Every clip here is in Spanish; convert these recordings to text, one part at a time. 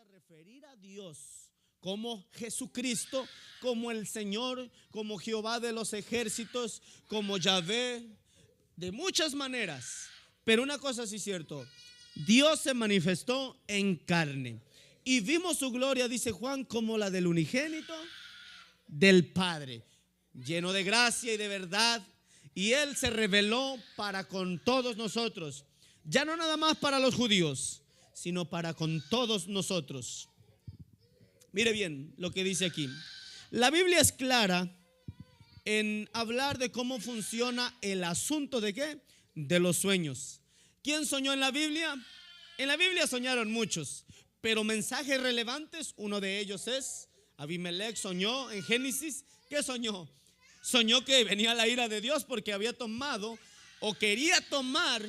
a referir a Dios como Jesucristo, como el Señor, como Jehová de los ejércitos, como Yahvé, de muchas maneras. Pero una cosa sí es cierto, Dios se manifestó en carne y vimos su gloria, dice Juan, como la del unigénito del Padre, lleno de gracia y de verdad. Y Él se reveló para con todos nosotros, ya no nada más para los judíos, sino para con todos nosotros. Mire bien lo que dice aquí. La Biblia es clara en hablar de cómo funciona el asunto de ¿qué? De los sueños. ¿Quién soñó en la Biblia? En la Biblia soñaron muchos, pero mensajes relevantes, uno de ellos es Abimelech soñó en Génesis. ¿Qué soñó? Soñó que venía la ira de Dios porque había tomado o quería tomar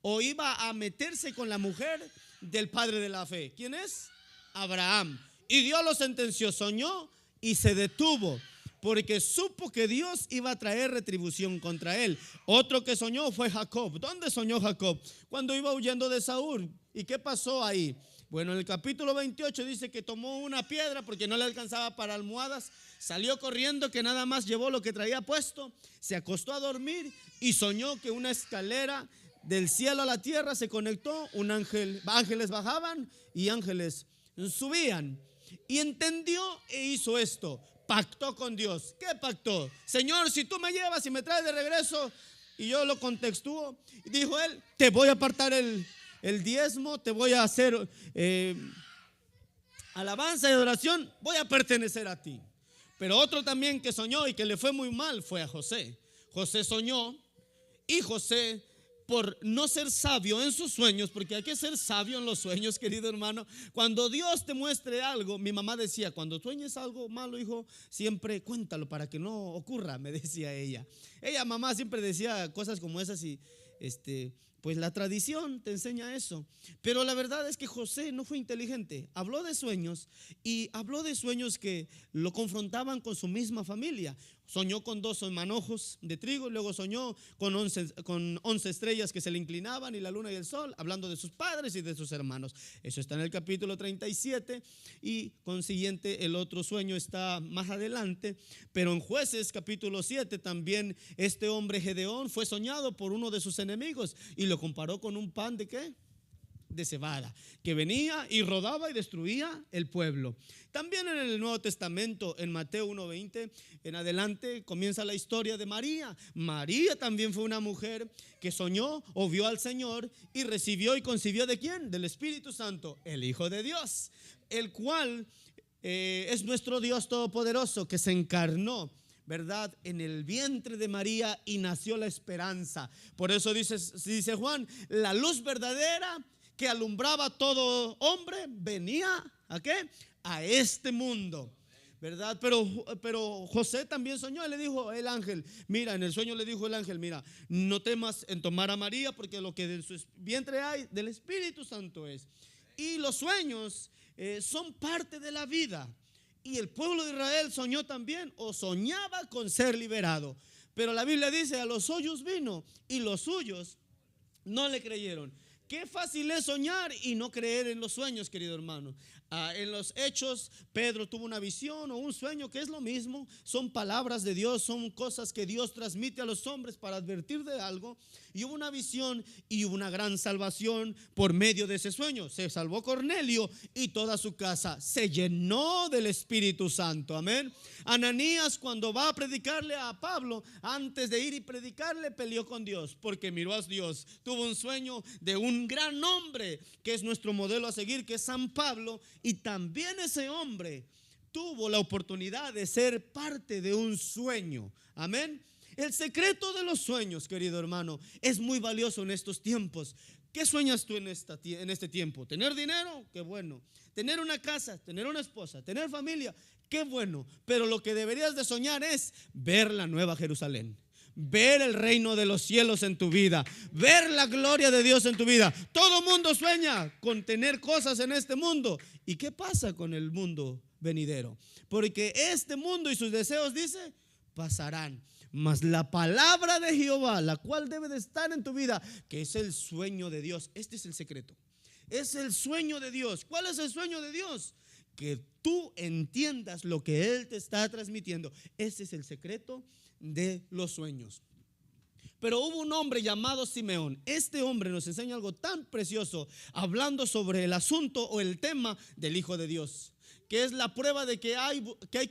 o iba a meterse con la mujer del padre de la fe. ¿Quién es? Abraham. Y Dios lo sentenció, soñó y se detuvo porque supo que Dios iba a traer retribución contra él. Otro que soñó fue Jacob. ¿Dónde soñó Jacob? Cuando iba huyendo de Saúl. ¿Y qué pasó ahí? Bueno, en el capítulo 28 dice que tomó una piedra porque no le alcanzaba para almohadas, salió corriendo, que nada más llevó lo que traía puesto, se acostó a dormir y soñó que una escalera del cielo a la tierra se conectó, ángeles bajaban y ángeles subían. Y entendió e hizo esto, pactó con Dios. ¿Qué pactó? Señor, si tú me llevas y me traes de regreso, y yo lo contextuó, dijo él, te voy a apartar el diezmo, te voy a hacer alabanza y adoración, voy a pertenecer a ti. Pero otro también que soñó y que le fue muy mal fue a José. José soñó y José, por no ser sabio en sus sueños, porque hay que ser sabio en los sueños, querido hermano. Cuando Dios te muestre algo, mi mamá decía, cuando sueñes algo malo, hijo, siempre cuéntalo para que no ocurra, me decía ella. Mamá siempre decía cosas como esas y pues la tradición te enseña eso. Pero la verdad es que José no fue inteligente. Habló de sueños y habló de sueños que lo confrontaban con su misma familia. Soñó con 2 manojos de trigo y luego soñó con 11 estrellas que se le inclinaban y la luna y el sol, hablando de sus padres y de sus hermanos. Eso está en el capítulo 37 y consiguiente el otro sueño está más adelante. Pero en Jueces capítulo 7 también este hombre Gedeón fue soñado por uno de sus enemigos y lo comparó con un pan de ¿qué? De cebada, que venía y rodaba y destruía el pueblo. También en el Nuevo Testamento, en Mateo 1:20 en adelante, comienza la historia de María. María también fue una mujer que soñó o vio al Señor y recibió y concibió ¿de quién? Del Espíritu Santo, el Hijo de Dios, el cual es nuestro Dios todopoderoso que se encarnó, ¿verdad? En el vientre de María y nació la esperanza. Por eso dice Juan, la luz verdadera que alumbraba a todo hombre venía ¿a qué? A este mundo, ¿verdad? Pero José también soñó y le dijo el ángel, mira, en el sueño le dijo el ángel, mira, no temas en tomar a María porque lo que de su vientre hay del Espíritu Santo es. Y los sueños son parte de la vida. Y el pueblo de Israel soñó también o soñaba con ser liberado. Pero la Biblia dice, a los suyos vino y los suyos no le creyeron. Qué fácil es soñar y no creer en los sueños, querido hermano. En los Hechos, Pedro tuvo una visión o un sueño que es lo mismo. Son palabras de Dios, son cosas que Dios transmite a los hombres para advertir de algo. Y hubo una visión y hubo una gran salvación por medio de ese sueño. Se salvó Cornelio y toda su casa se llenó del Espíritu Santo. Amén. Ananías, cuando va a predicarle a Pablo, antes de ir y predicarle, peleó con Dios porque miró a Dios. Tuvo un sueño de un gran hombre que es nuestro modelo a seguir, que es San Pablo. Y también ese hombre tuvo la oportunidad de ser parte de un sueño. Amén. El secreto de los sueños, querido hermano, es muy valioso en estos tiempos. ¿Qué sueñas tú en este tiempo? ¿Tener dinero? Qué bueno. ¿Tener una casa? ¿Tener una esposa? ¿Tener familia? Qué bueno. Pero lo que deberías de soñar es ver la nueva Jerusalén, ver el reino de los cielos en tu vida, ver la gloria de Dios en tu vida. Todo mundo sueña con tener cosas en este mundo. ¿Y qué pasa con el mundo venidero? Porque este mundo y sus deseos, dice, pasarán. Mas la palabra de Jehová, la cual debe de estar en tu vida, que es el sueño de Dios. Este es el secreto. Es el sueño de Dios. ¿Cuál es el sueño de Dios? Que tú entiendas lo que Él te está transmitiendo. Ese es el secreto de los sueños. Pero hubo un hombre llamado Simeón. Este hombre nos enseña algo tan precioso, hablando sobre el asunto o el tema del Hijo de Dios, que es la prueba de que hay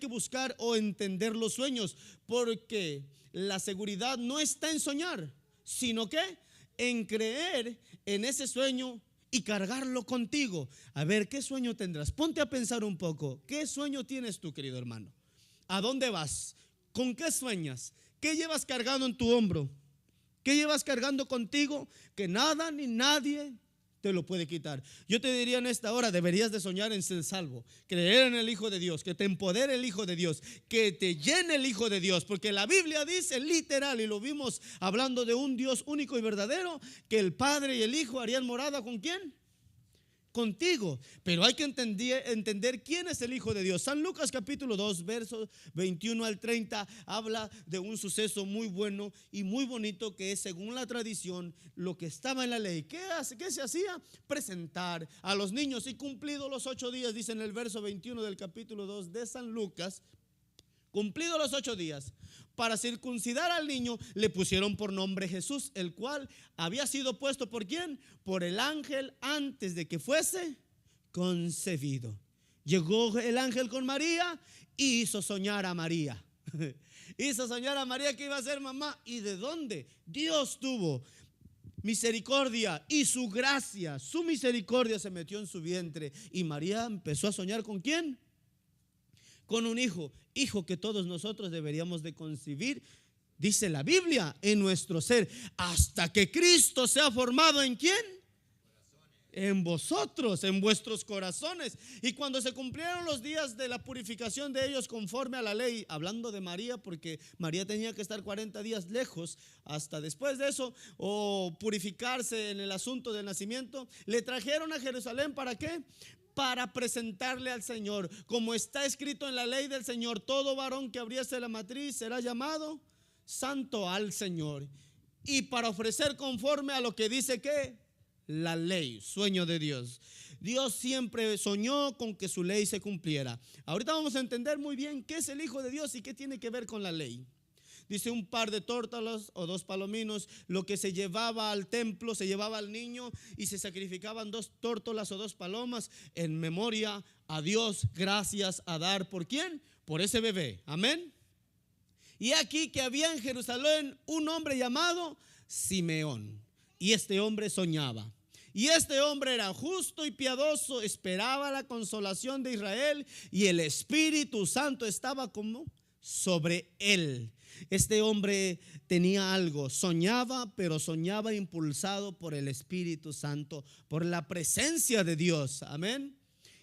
que buscar o entender los sueños, porque la seguridad no está en soñar, sino que en creer en ese sueño y cargarlo contigo. A ver, ¿qué sueño tendrás? Ponte a pensar un poco. ¿Qué sueño tienes tú, querido hermano? ¿A dónde vas? ¿Con qué sueñas? ¿Qué llevas cargando en tu hombro? ¿Qué llevas cargando contigo que nada ni nadie te lo puede quitar? Yo te diría en esta hora, deberías de soñar en ser salvo, creer en el Hijo de Dios, que te empodere el Hijo de Dios, que te llene el Hijo de Dios, porque la Biblia dice literal, y lo vimos hablando de un Dios único y verdadero, que el Padre y el Hijo harían morada ¿con quién? Contigo. Pero hay que entender quién es el Hijo de Dios. San Lucas capítulo 2 versos 21 al 30 habla de un suceso muy bueno y muy bonito, que es, según la tradición, lo que estaba en la ley. ¿Qué se hacía? Presentar a los niños, y cumplidos los 8 días, dice en el verso 21 del capítulo 2 de San Lucas, cumplidos los 8 días, para circuncidar al niño, le pusieron por nombre Jesús, el cual había sido puesto ¿por quién? Por el ángel antes de que fuese concebido. Llegó el ángel con María y hizo soñar a María. Hizo soñar a María que iba a ser mamá. ¿Y de dónde? Dios tuvo misericordia y su gracia, su misericordia se metió en su vientre, y María empezó a soñar ¿con quién? Con un hijo que todos nosotros deberíamos de concebir, dice la Biblia, en nuestro ser, hasta que Cristo sea formado ¿en quién? En vosotros, en vuestros corazones. Y cuando se cumplieron los días de la purificación de ellos conforme a la ley, hablando de María, porque María tenía que estar 40 días lejos hasta después de eso, o purificarse en el asunto del nacimiento, le trajeron a Jerusalén ¿para qué? Para presentarle al Señor, como está escrito en la ley del Señor: todo varón que abriese la matriz será llamado santo al Señor. Y para ofrecer conforme a lo que dice que la ley, sueño de Dios. Dios siempre soñó con que su ley se cumpliera. Ahorita vamos a entender muy bien qué es el Hijo de Dios y qué tiene que ver con la ley. Dice: un par de tórtolas o 2 palominos, lo que se llevaba al templo, se llevaba al niño, y se sacrificaban 2 tórtolas o 2 palomas en memoria a Dios, gracias a dar ¿por quién? Por ese bebé, amén. Y aquí que había en Jerusalén un hombre llamado Simeón, y este hombre soñaba. Y este hombre era justo y piadoso, esperaba la consolación de Israel, y el Espíritu Santo estaba como sobre él. Este hombre tenía algo, soñaba, pero soñaba impulsado por el Espíritu Santo, por la presencia de Dios, amén.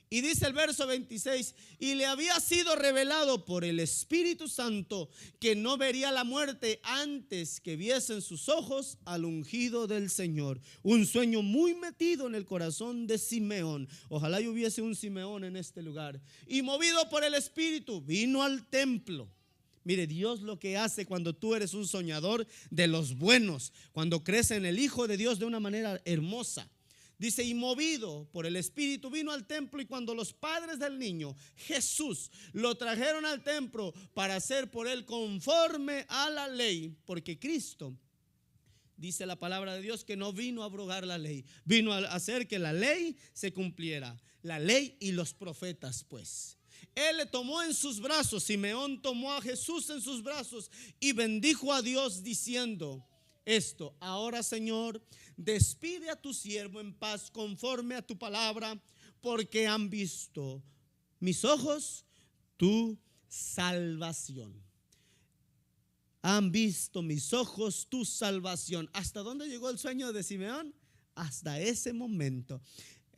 Y dice el verso 26: y le había sido revelado por el Espíritu Santo que no vería la muerte antes que viesen sus ojos al ungido del Señor. Un sueño muy metido en el corazón de Simeón. Ojalá y hubiese un Simeón en este lugar. Y movido por el Espíritu vino al templo. Mire, Dios lo que hace cuando tú eres un soñador de los buenos, cuando crees en el Hijo de Dios de una manera hermosa. Dice: y movido por el Espíritu vino al templo, y cuando los padres del niño Jesús lo trajeron al templo para hacer por él conforme a la ley, porque Cristo, dice la palabra de Dios, que no vino a abrogar la ley, vino a hacer que la ley se cumpliera, la ley y los profetas pues. Él le tomó en sus brazos, Simeón tomó a Jesús en sus brazos y bendijo a Dios diciendo esto: ahora, Señor, despide a tu siervo en paz conforme a tu palabra, porque han visto mis ojos tu salvación. Han visto mis ojos tu salvación. ¿Hasta dónde llegó el sueño de Simeón? Hasta ese momento.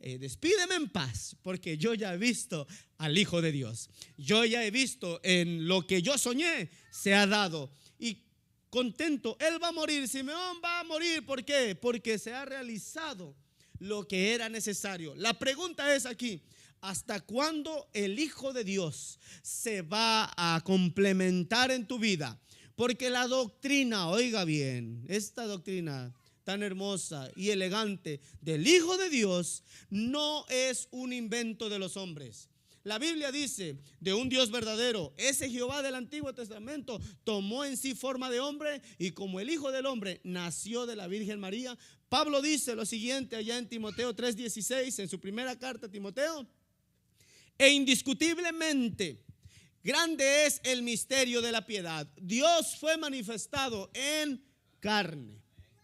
Despídeme en paz, porque yo ya he visto al Hijo de Dios. Yo ya he visto en lo que yo soñé se ha dado. Y contento, él va a morir, Simeón va a morir. ¿Por qué? Porque se ha realizado lo que era necesario. La pregunta es aquí: ¿hasta cuándo el Hijo de Dios se va a complementar en tu vida? Porque la doctrina, oiga bien, esta doctrina tan hermosa y elegante del Hijo de Dios no es un invento de los hombres. La Biblia dice de un Dios verdadero, ese Jehová del Antiguo Testamento tomó en sí forma de hombre y como el Hijo del Hombre nació de la Virgen María. Pablo dice lo siguiente allá en Timoteo 3:16, en su primera carta a Timoteo: e indiscutiblemente grande es el misterio de la piedad. Dios fue manifestado en carne.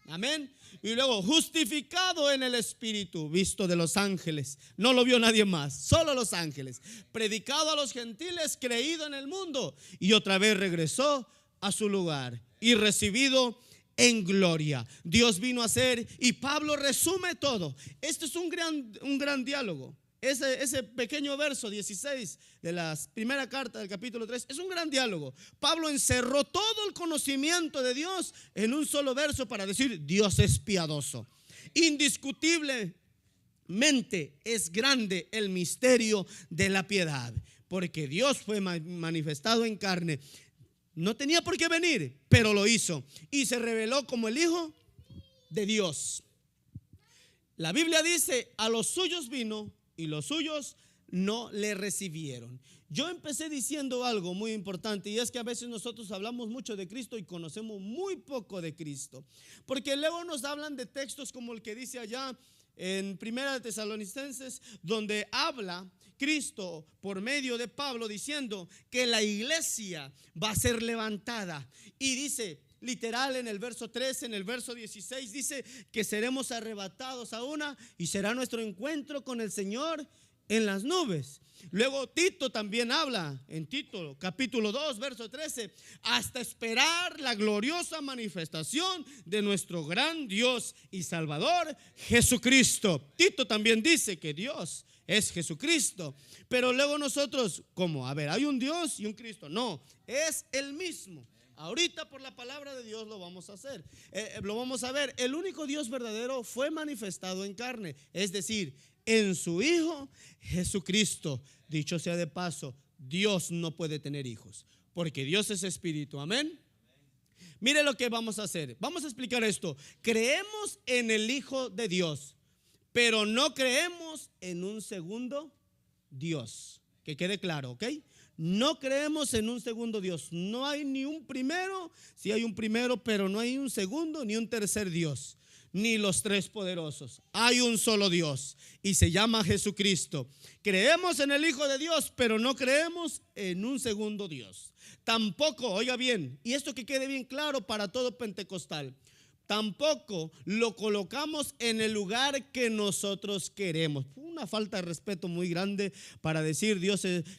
Amén. Y luego justificado en el Espíritu, visto de los ángeles. No lo vio nadie más, solo los ángeles. Predicado a los gentiles, creído en el mundo. Y otra vez regresó a su lugar y recibido en gloria. Dios vino a ser, y Pablo resume todo. Este es un gran diálogo. Ese pequeño verso 16 de la primera carta del capítulo 3 es un gran diálogo. Pablo encerró todo el conocimiento de Dios en un solo verso para decir: Dios es piadoso. Indiscutiblemente es grande el misterio de la piedad, porque Dios fue manifestado en carne. No tenía por qué venir, pero lo hizo y se reveló como el Hijo de Dios. La Biblia dice: a los suyos vino y los suyos no le recibieron. Yo empecé diciendo algo muy importante, y es que a veces nosotros hablamos mucho de Cristo y conocemos muy poco de Cristo, porque luego nos hablan de textos como el que dice allá en Primera de Tesalonicenses, donde habla Cristo por medio de Pablo diciendo que la iglesia va a ser levantada, y dice literal en el verso 13, en el verso 16 dice que seremos arrebatados a una y será nuestro encuentro con el Señor en las nubes. Luego Tito también habla en Tito capítulo 2 verso 13, hasta esperar la gloriosa manifestación de nuestro gran Dios y Salvador Jesucristo. Tito también dice que Dios es Jesucristo, pero luego nosotros, ¿cómo? A ver, hay un Dios y un Cristo. No, es el mismo. Ahorita por la palabra de Dios lo vamos a hacer, lo vamos a ver. El único Dios verdadero fue manifestado en carne, es decir, en su Hijo Jesucristo. Dicho sea de paso, Dios no puede tener hijos, porque Dios es espíritu. Amén. Mire lo que vamos a hacer. Vamos a explicar esto. Creemos en el Hijo de Dios, pero no creemos en un segundo Dios. Que quede claro, ¿ok? No creemos en un segundo Dios. No hay ni un primero, sí hay un primero, pero no hay un segundo ni un tercer Dios, ni los tres poderosos. Hay un solo Dios y se llama Jesucristo. Creemos en el Hijo de Dios, pero no creemos en un segundo Dios. Tampoco, oiga bien, y esto que quede bien claro para todo pentecostal, tampoco lo colocamos en el lugar que nosotros queremos. Una falta de respeto muy grande para decir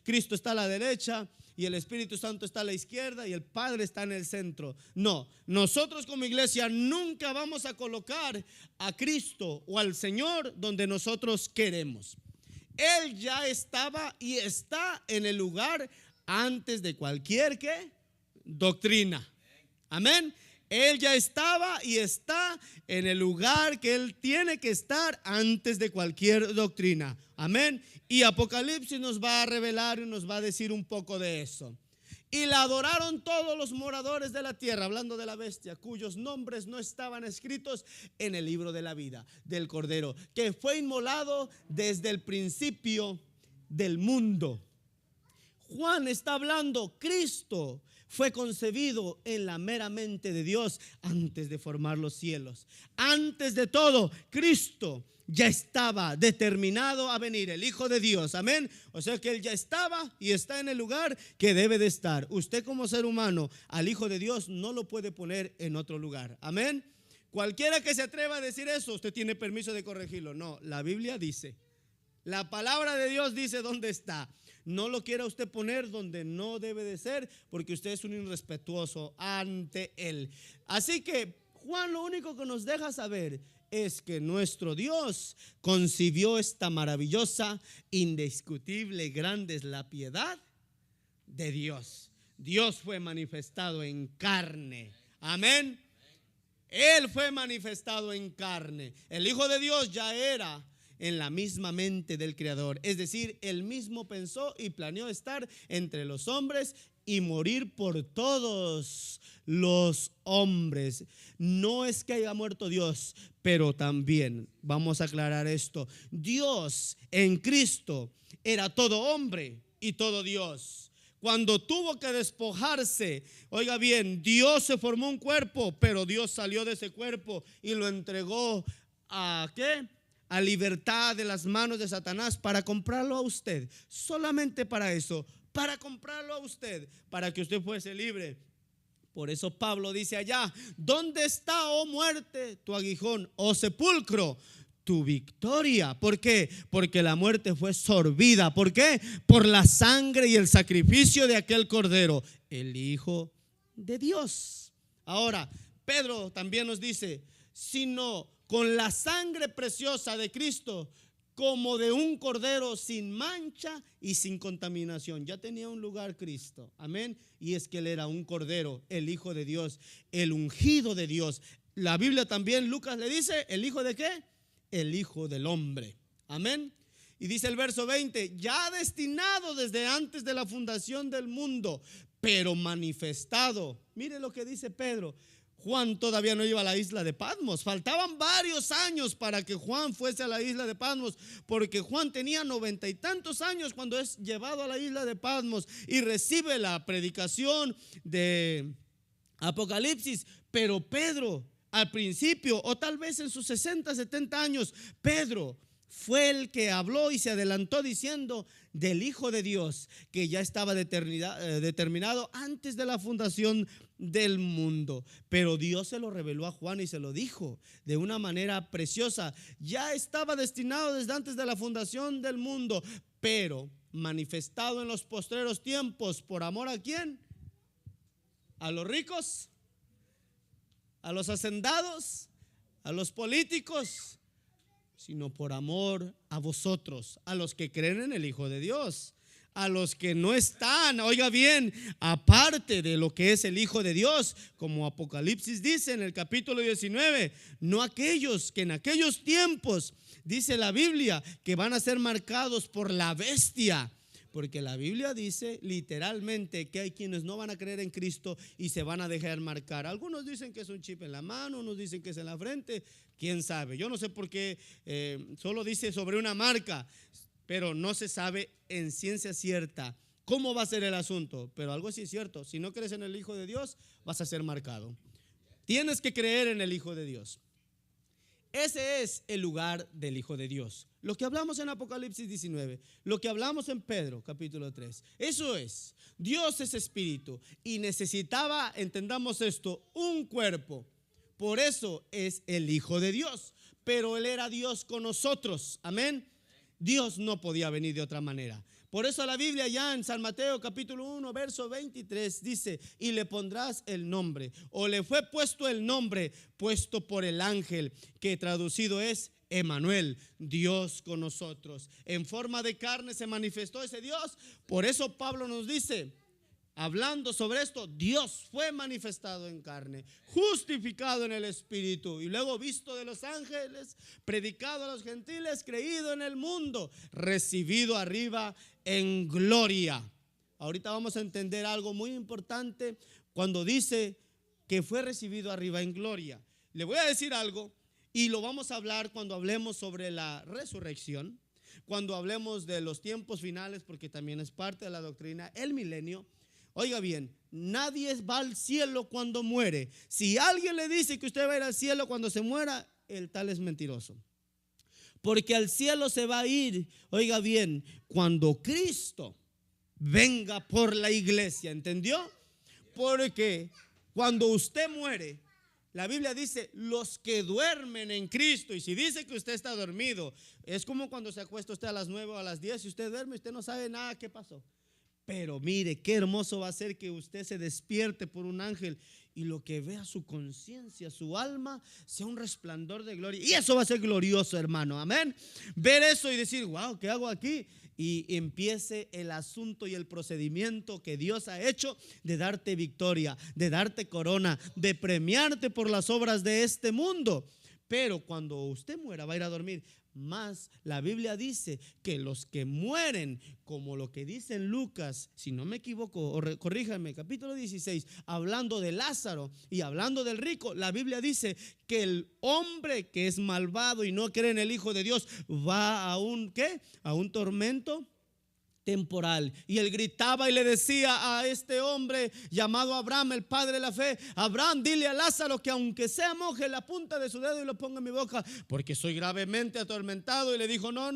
Cristo está a la derecha y el Espíritu Santo está a la izquierda y el Padre está en el centro. No, nosotros como iglesia nunca vamos a colocar a Cristo o al Señor donde nosotros queremos. Él ya estaba y está en el lugar antes de cualquier doctrina. Amén. Él ya estaba y está en el lugar que Él tiene que estar antes de cualquier doctrina. Amén. Y Apocalipsis nos va a revelar y nos va a decir un poco de eso. Y la adoraron todos los moradores de la tierra, hablando de la bestia, cuyos nombres no estaban escritos en el libro de la vida del Cordero, que fue inmolado desde el principio del mundo. Juan está hablando, Cristo fue concebido en la mera mente de Dios antes de formar los cielos. Antes de todo, Cristo ya estaba determinado a venir, el Hijo de Dios. Amén. O sea que Él ya estaba y está en el lugar que debe de estar. Usted como ser humano, al Hijo de Dios no lo puede poner en otro lugar. Amén. Cualquiera que se atreva a decir eso, usted tiene permiso de corregirlo. No, la Biblia dice, la palabra de Dios dice dónde está. No lo quiera usted poner donde no debe de ser, porque usted es un irrespetuoso ante Él. Así que Juan lo único que nos deja saber es que nuestro Dios concibió esta maravillosa, indiscutible, grande es la piedad de Dios. Dios fue manifestado en carne. Amén. Él fue manifestado en carne. El Hijo de Dios ya era en la misma mente del Creador, es decir, Él mismo pensó y planeó estar entre los hombres y morir por todos los hombres. No es que haya muerto Dios, pero también vamos a aclarar esto: Dios en Cristo era todo hombre y todo Dios. Cuando tuvo que despojarse, oiga bien, Dios se formó un cuerpo, pero Dios salió de ese cuerpo y lo entregó a ¿qué? A libertad de las manos de Satanás para comprarlo a usted. Solamente para eso, para comprarlo a usted, para que usted fuese libre. Por eso Pablo dice allá: ¿dónde está, oh muerte, tu aguijón, oh sepulcro, tu victoria? ¿Por qué? Porque la muerte fue sorbida. ¿Por qué? Por la sangre y el sacrificio de aquel cordero, el Hijo de Dios. Ahora, Pedro también nos dice: sino con la sangre preciosa de Cristo, como de un cordero sin mancha y sin contaminación. Ya tenía un lugar Cristo, amén. Y es que Él era un cordero, el Hijo de Dios, el ungido de Dios. La Biblia también, Lucas le dice: ¿el hijo de qué? El Hijo del hombre, amén. Y dice el verso 20: ya destinado desde antes de la fundación del mundo, pero manifestado. Mire lo que dice Pedro: Juan todavía no iba a la isla de Patmos. Faltaban varios años para que Juan fuese a la isla de Patmos, porque Juan tenía 90 y tantos años cuando es llevado a la isla de Patmos y recibe la predicación de Apocalipsis. Pero Pedro, al principio, o tal vez en sus 60, 70 años, Pedro fue el que habló y se adelantó diciendo del Hijo de Dios, que ya estaba determinado antes de la fundación del mundo. Pero Dios se lo reveló a Juan y se lo dijo de una manera preciosa: ya estaba destinado desde antes de la fundación del mundo, pero manifestado en los postreros tiempos. ¿Por amor a quién? ¿A los ricos? ¿A los hacendados? ¿A los políticos? Sino por amor a vosotros, a los que creen en el Hijo de Dios, a los que no están, oiga bien, aparte de lo que es el Hijo de Dios, como Apocalipsis dice en el capítulo 19, no aquellos que en aquellos tiempos, dice la Biblia, que van a ser marcados por la bestia. Porque la Biblia dice literalmente que hay quienes no van a creer en Cristo y se van a dejar marcar. Algunos dicen que es un chip en la mano, unos dicen que es en la frente, quién sabe. Yo no sé por qué solo dice sobre una marca, pero no se sabe en ciencia cierta cómo va a ser el asunto. Pero algo sí es cierto: si no crees en el Hijo de Dios, vas a ser marcado. Tienes que creer en el Hijo de Dios. Ese es el lugar del Hijo de Dios. Lo que hablamos en Apocalipsis 19, lo que hablamos en Pedro capítulo 3, eso es: Dios es espíritu y necesitaba, entendamos esto, un cuerpo. Por eso es el Hijo de Dios. Pero Él era Dios con nosotros, amén. Dios no podía venir de otra manera. Por eso la Biblia ya en San Mateo capítulo 1 verso 23 dice: y le pondrás el nombre, o le fue puesto el nombre puesto por el ángel, que traducido es Emmanuel, Dios con nosotros. En forma de carne se manifestó ese Dios. Por eso Pablo nos dice, hablando sobre esto: Dios fue manifestado en carne, justificado en el Espíritu, y luego visto de los ángeles, predicado a los gentiles, creído en el mundo, recibido arriba en gloria. Ahorita vamos a entender algo muy importante cuando dice que fue recibido arriba en gloria. Le voy a decir algo y lo vamos a hablar cuando hablemos sobre la resurrección, cuando hablemos de los tiempos finales, porque también es parte de la doctrina, el milenio. Oiga bien, nadie va al cielo cuando muere. Si alguien le dice que usted va a ir al cielo cuando se muera, el tal es mentiroso. Porque al cielo se va a ir, oiga bien, cuando Cristo venga por la iglesia, ¿entendió? Porque cuando usted muere, la Biblia dice: los que duermen en Cristo. Y si dice que usted está dormido, es como cuando se acuesta usted a las 9 o a las 10 y usted duerme, usted no sabe nada qué pasó. Pero mire, qué hermoso va a ser que usted se despierte por un ángel y lo que vea su conciencia, su alma, sea un resplandor de gloria. Y eso va a ser glorioso, hermano, amén. Ver eso y decir: wow, ¿qué hago aquí? Y empiece el asunto y el procedimiento que Dios ha hecho de darte victoria, de darte corona, de premiarte por las obras de este mundo. Pero cuando usted muera, va a ir a dormir, Mas la Biblia dice que los que mueren, como lo que dice en Lucas, si no me equivoco, o corríjanme, capítulo 16, hablando de Lázaro y hablando del rico, la Biblia dice que el hombre que es malvado y no cree en el Hijo de Dios va a un, ¿qué? A un tormento temporal. Y él gritaba y le decía a este hombre llamado Abraham, el padre de la fe: Abraham, dile a Lázaro que aunque sea moje la punta de su dedo y lo ponga en mi boca, porque soy gravemente atormentado. Y le dijo: no.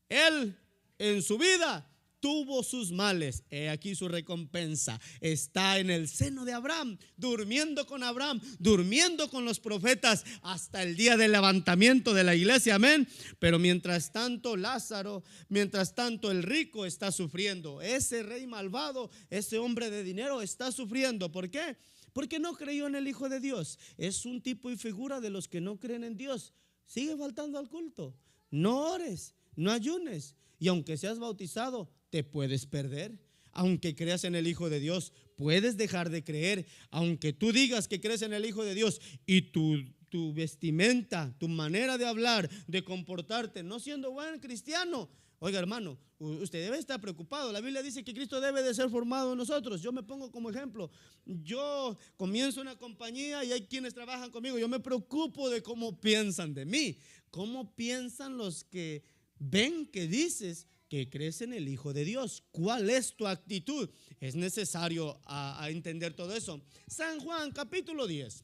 Él en su vida tuvo sus males. He aquí su recompensa. Está en el seno de Abraham, durmiendo con Abraham, durmiendo con los profetas hasta el día del levantamiento de la iglesia. Amén. Pero mientras tanto Lázaro, mientras tanto el rico está sufriendo. Ese rey malvado, ese hombre de dinero está sufriendo. ¿Por qué? Porque no creyó en el Hijo de Dios. Es un tipo y figura de los que no creen en Dios. Sigue faltando al culto. No ores, no ayunes. Y aunque seas bautizado, te puedes perder. Aunque creas en el Hijo de Dios, puedes dejar de creer. Aunque tú digas que crees en el Hijo de Dios y tu vestimenta, tu manera de hablar, de comportarte, no siendo buen cristiano. Oiga, hermano, usted debe estar preocupado. La Biblia dice que Cristo debe de ser formado en nosotros. Yo me pongo como ejemplo. Yo comienzo una compañía y hay quienes trabajan conmigo. Yo me preocupo de cómo piensan de mí. ¿Cómo piensan los que ven que dices que crees en el Hijo de Dios? ¿Cuál es tu actitud? Es necesario a entender todo eso. San Juan capítulo 10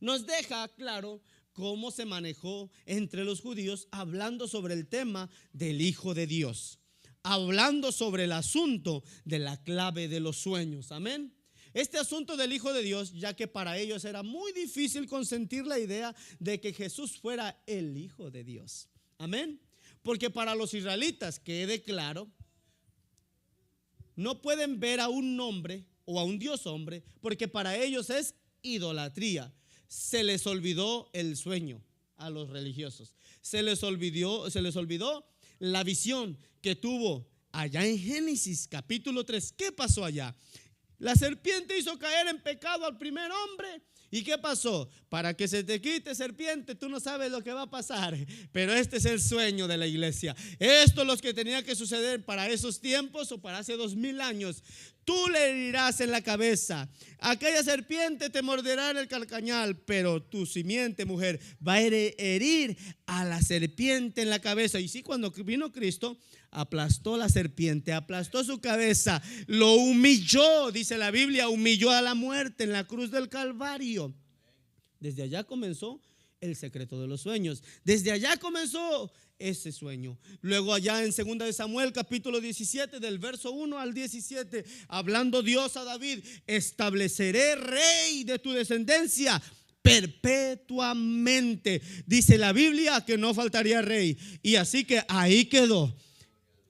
nos deja claro cómo se manejó entre los judíos, hablando sobre el tema del Hijo de Dios, hablando sobre el asunto de la clave de los sueños. Amén. Este asunto del Hijo de Dios, ya que para ellos era muy difícil consentir la idea de que Jesús fuera el Hijo de Dios. Amén. Porque para los israelitas, quede claro, no pueden ver a un hombre o a un Dios hombre, porque para ellos es idolatría. Se les olvidó el sueño a los religiosos. Se les olvidó la visión que tuvo allá en Génesis capítulo 3. ¿Qué pasó allá? La serpiente hizo caer en pecado al primer hombre. ¿Y qué pasó? Para que se te quite, serpiente, tú no sabes lo que va a pasar. Pero este es el sueño de la iglesia. Esto es lo que tenía que suceder para esos tiempos o para hace 2000 años. Tú le herirás en la cabeza. Aquella serpiente te morderá en el calcañal, pero tu simiente, mujer, va a herir a la serpiente en la cabeza. Y sí, cuando vino Cristo, aplastó la serpiente, aplastó su cabeza, lo humilló, dice la Biblia, humilló a la muerte en la cruz del Calvario. Desde allá comenzó el secreto de los sueños. Desde allá comenzó ese sueño. Luego allá en 2 de Samuel capítulo 17 del verso 1 al 17, hablando Dios a David: estableceré rey de tu descendencia perpetuamente. Dice la Biblia que no faltaría rey. Y así que ahí quedó.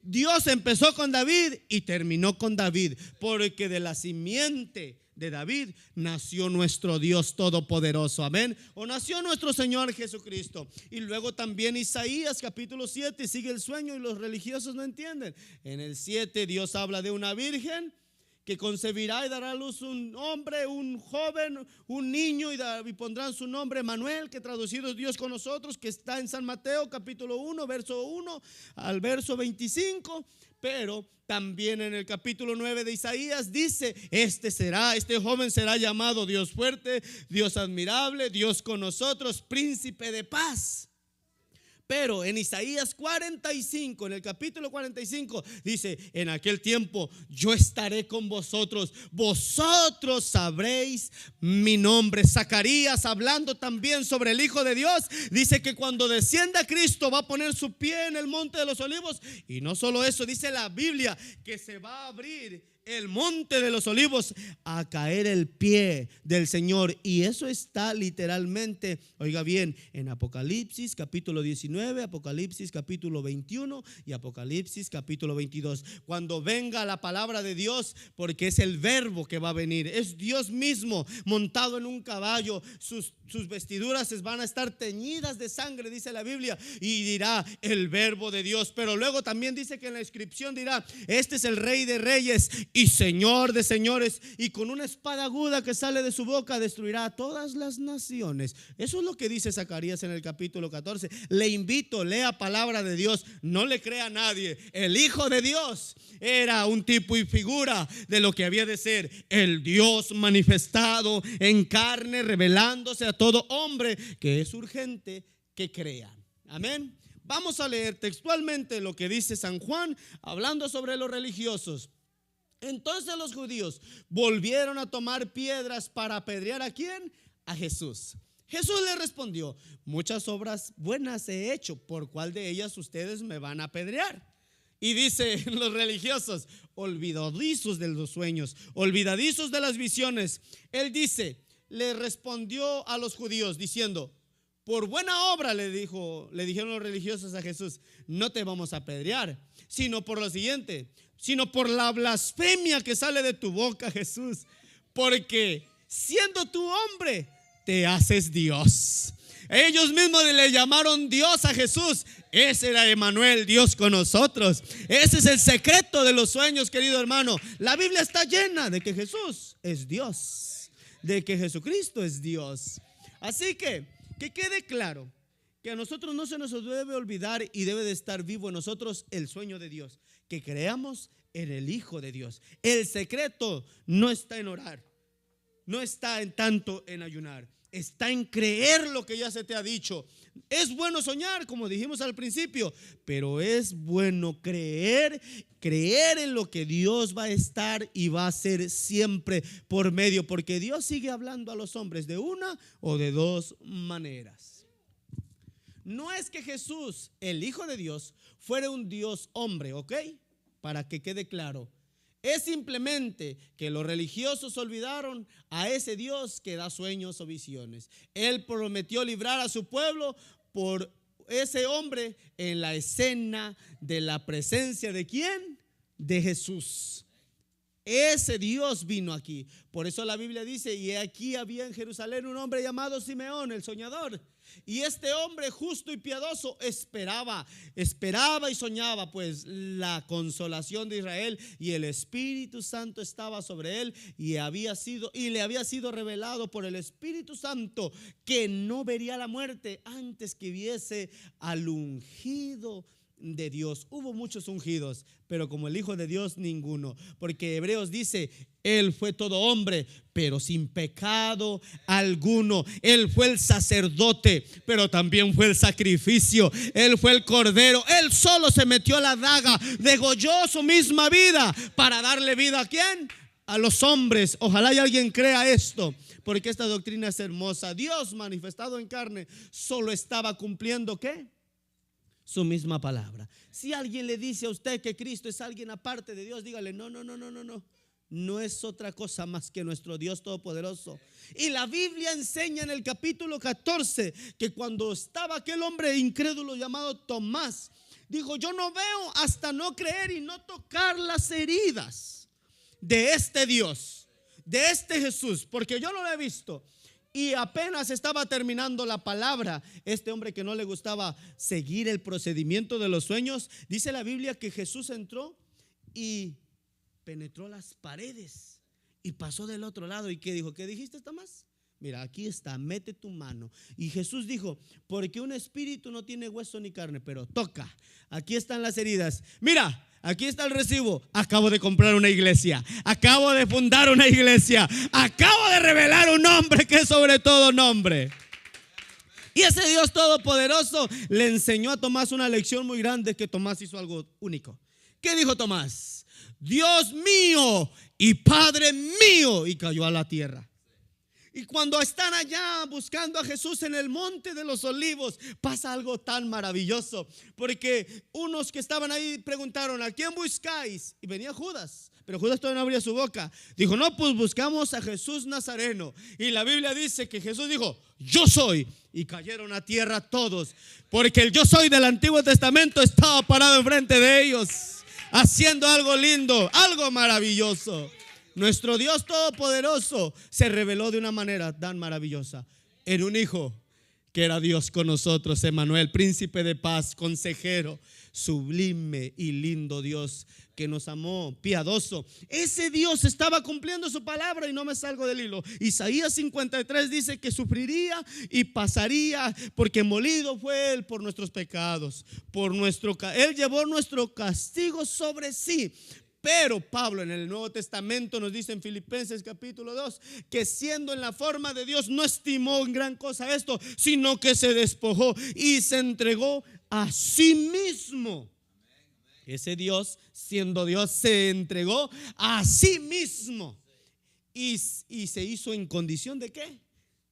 Dios empezó con David y terminó con David, porque de la simiente de David nació nuestro Dios todopoderoso. Amén. O nació nuestro Señor Jesucristo. Y luego también Isaías capítulo 7 sigue el sueño y los religiosos no entienden. En el 7 Dios habla de una virgen que concebirá y dará a luz un hombre, un joven, un niño, y pondrán su nombre Manuel, que traducido es Dios con nosotros, que está en San Mateo capítulo 1 verso 1 al verso 25. Pero también en el capítulo 9 de Isaías dice: este joven será llamado Dios fuerte, Dios admirable, Dios con nosotros, príncipe de paz. Pero en Isaías 45, en el capítulo 45, dice: en aquel tiempo yo estaré con vosotros, vosotros sabréis mi nombre. Zacarías, hablando también sobre el Hijo de Dios, dice que cuando descienda Cristo va a poner su pie en el monte de los olivos. Y no solo eso, dice la Biblia que se va a abrir el monte de los olivos, a caer el pie del Señor. Y eso está literalmente, oiga bien, en Apocalipsis capítulo 19, Apocalipsis capítulo 21 y Apocalipsis capítulo 22. Cuando venga la palabra de Dios, porque es el verbo que va a venir, es Dios mismo montado en un caballo. Sus vestiduras van a estar teñidas de sangre, dice la Biblia, y dirá el verbo de Dios. Pero luego también dice que en la inscripción dirá: este es el Rey de Reyes y Señor de señores, y con una espada aguda que sale de su boca destruirá a todas las naciones. Eso es lo que dice Zacarías en el capítulo 14. Le invito, lea palabra de Dios, no le crea a nadie. El Hijo de Dios era un tipo y figura de lo que había de ser el Dios manifestado en carne, revelándose a todo hombre, que es urgente que crean. Amén. Vamos a leer textualmente lo que dice San Juan, hablando sobre los religiosos. Entonces los judíos volvieron a tomar piedras para apedrear ¿a quién? A Jesús. Jesús le respondió: muchas obras buenas he hecho, ¿por cuál de ellas ustedes me van a apedrear? Y dice los religiosos: olvidadizos de los sueños, olvidadizos de las visiones. Él dice, le respondió a los judíos diciendo: por buena obra, le dijeron los religiosos a Jesús, no te vamos a apedrear, sino por lo siguiente, sino por la blasfemia que sale de tu boca, Jesús, porque siendo tú hombre, te haces Dios. Ellos mismos le llamaron Dios a Jesús. Ese era Emmanuel, Dios con nosotros. Ese es el secreto de los sueños, querido hermano. La Biblia está llena de que Jesús es Dios, de que Jesucristo es Dios. Así que quede claro que a nosotros no se nos debe olvidar y debe de estar vivo en nosotros el sueño de Dios, que creamos en el Hijo de Dios. El secreto no está en orar, no está en tanto en ayunar, está en creer lo que ya se te ha dicho. Es bueno soñar, como dijimos al principio, pero es bueno creer en lo que Dios va a estar y va a ser siempre por medio, porque Dios sigue hablando a los hombres de una o de dos maneras. No es que Jesús, el Hijo de Dios, fuera un Dios hombre, ¿ok? Para que quede claro. Es simplemente que los religiosos olvidaron a ese Dios que da sueños o visiones. Él prometió librar a su pueblo por ese hombre en la escena de la presencia ¿de quién? De Jesús. Ese Dios vino aquí. Por eso la Biblia dice: y aquí había en Jerusalén un hombre llamado Simeón, el soñador. Y este hombre justo y piadoso esperaba y soñaba pues la consolación de Israel, y el Espíritu Santo estaba sobre él, y le había sido revelado por el Espíritu Santo que no vería la muerte antes que viese al ungido de Dios. Hubo muchos ungidos, pero como el Hijo de Dios ninguno, porque Hebreos dice: Él fue todo hombre, pero sin pecado alguno. Él fue el sacerdote, pero también fue el sacrificio. Él fue el cordero. Él solo se metió a la daga, degolló su misma vida para darle vida ¿a quién? A los hombres. Ojalá y alguien crea esto, porque esta doctrina es hermosa. Dios manifestado en carne solo estaba cumpliendo ¿qué? Su misma palabra. Si alguien le dice a usted que Cristo es alguien aparte de Dios, dígale: no, no es otra cosa más que nuestro Dios todopoderoso. Y la Biblia enseña en el capítulo 14 que cuando estaba aquel hombre incrédulo llamado Tomás, dijo: yo no veo hasta no creer y no tocar las heridas de este Dios, de este Jesús, porque yo no lo he visto. Y apenas estaba terminando la palabra, este hombre que no le gustaba seguir el procedimiento de los sueños, dice la Biblia que Jesús entró y penetró las paredes y pasó del otro lado. ¿Y qué dijo? ¿Qué dijiste, Tomás? Mira, aquí está, mete tu mano. Y Jesús dijo: porque un espíritu no tiene hueso ni carne, pero toca, aquí están las heridas. Mira, aquí está el recibo. Acabo de comprar una iglesia, acabo de fundar una iglesia, acabo de revelar un nombre que es sobre todo nombre. Y ese Dios todopoderoso le enseñó a Tomás una lección muy grande, que Tomás hizo algo único. ¿Qué dijo Tomás? Dios mío y Padre mío, y cayó a la tierra. Y cuando están allá buscando a Jesús en el monte de los olivos, pasa algo tan maravilloso, porque unos que estaban ahí preguntaron: ¿a quién buscáis? Y venía Judas, pero Judas todavía no abría su boca. Dijo: no, pues buscamos a Jesús Nazareno. Y la Biblia dice que Jesús dijo: yo soy. Y cayeron a tierra todos, porque el yo soy del Antiguo Testamento estaba parado enfrente de ellos, haciendo algo lindo, algo maravilloso. Nuestro Dios todopoderoso se reveló de una manera tan maravillosa en un hijo que era Dios con nosotros, Emmanuel, príncipe de paz, consejero, sublime y lindo Dios que nos amó, piadoso. Ese Dios estaba cumpliendo su palabra y no me salgo del hilo. Isaías 53 dice que sufriría y pasaría porque molido fue Él por nuestros pecados, Él llevó nuestro castigo sobre sí. Pero Pablo en el Nuevo Testamento nos dice en Filipenses capítulo 2 que siendo en la forma de Dios no estimó en gran cosa esto, sino que se despojó y se entregó a sí mismo. Ese Dios, siendo Dios, se entregó a sí mismo y se hizo en condición ¿de qué?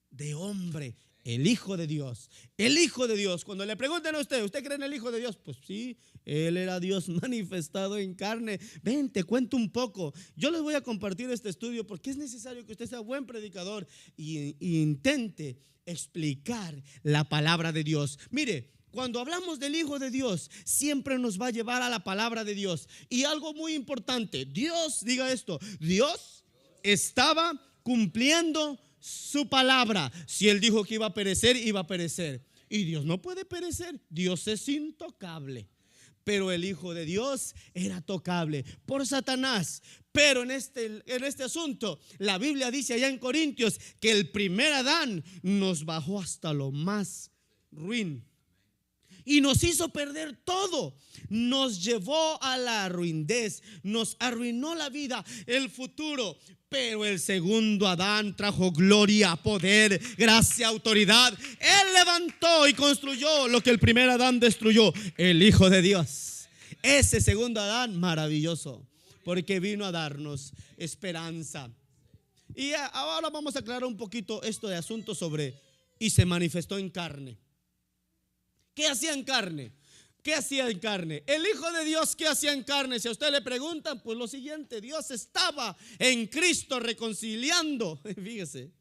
De hombre. El Hijo de Dios, el Hijo de Dios. Cuando le pregunten a usted cree en el Hijo de Dios? Pues sí, Él era Dios manifestado en carne. Ven, te cuento un poco. Yo les voy a compartir este estudio porque es necesario que usted sea buen predicador y intente explicar la palabra de Dios. Mire, cuando hablamos del Hijo de Dios, siempre nos va a llevar a la palabra de Dios. Y algo muy importante, Dios, diga esto, Dios estaba cumpliendo su palabra. Si Él dijo que iba a perecer, iba a perecer. Y Dios no puede perecer. Dios es intocable. Pero el Hijo de Dios era tocable por Satanás. Pero en este asunto, la Biblia dice allá en Corintios que el primer Adán nos bajó hasta lo más ruin y nos hizo perder todo. Nos llevó a la ruindez, nos arruinó la vida, el futuro. Pero el segundo Adán trajo gloria, poder, gracia, autoridad. Él levantó y construyó lo que el primer Adán destruyó, el Hijo de Dios. Ese segundo Adán maravilloso, porque vino a darnos esperanza. Y ahora vamos a aclarar un poquito esto de asunto sobre y se manifestó en carne. ¿Qué hacía en carne? ¿Qué hacía en carne? El Hijo de Dios, ¿qué hacía en carne? Si a usted le preguntan, pues lo siguiente: Dios estaba en Cristo reconciliando. Fíjese,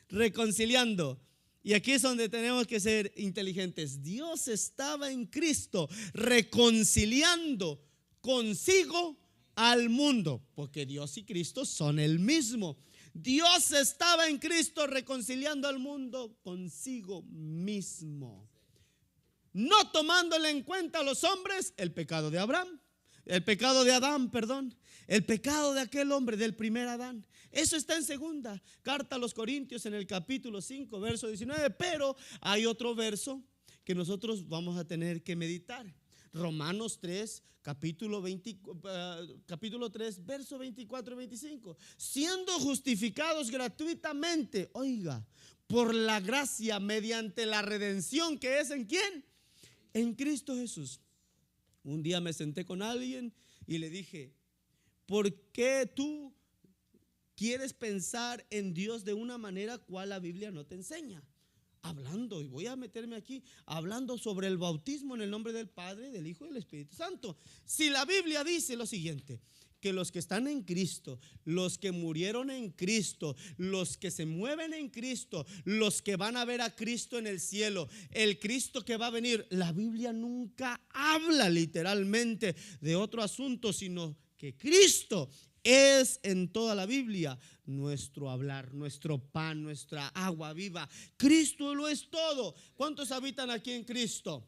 reconciliando. Y aquí es donde tenemos que ser inteligentes. Dios estaba en Cristo reconciliando consigo al mundo, porque Dios y Cristo son el mismo. Dios estaba en Cristo reconciliando al mundo consigo mismo, no tomándole en cuenta a los hombres el pecado de Adán, el pecado de aquel hombre, del primer Adán. Eso está en segunda carta a los Corintios en el capítulo 5 verso 19. Pero hay otro verso que nosotros vamos a tener que meditar. Romanos 3 capítulo 3 verso 24 y 25. Siendo justificados gratuitamente, oiga, por la gracia mediante la redención que es ¿en quién? En Cristo Jesús. Un día me senté con alguien y le dije: ¿por qué tú quieres pensar en Dios de una manera cual la Biblia no te enseña? Hablando, y voy a meterme aquí, hablando sobre el bautismo en el nombre del Padre, del Hijo y del Espíritu Santo. Si la Biblia dice lo siguiente, que los que están en Cristo, los que murieron en Cristo, los que se mueven en Cristo, los que van a ver a Cristo en el cielo, el Cristo que va a venir, la Biblia nunca habla literalmente de otro asunto, sino que Cristo es en toda la Biblia nuestro hablar, nuestro pan, nuestra agua viva. Cristo lo es todo. ¿Cuántos habitan aquí en Cristo?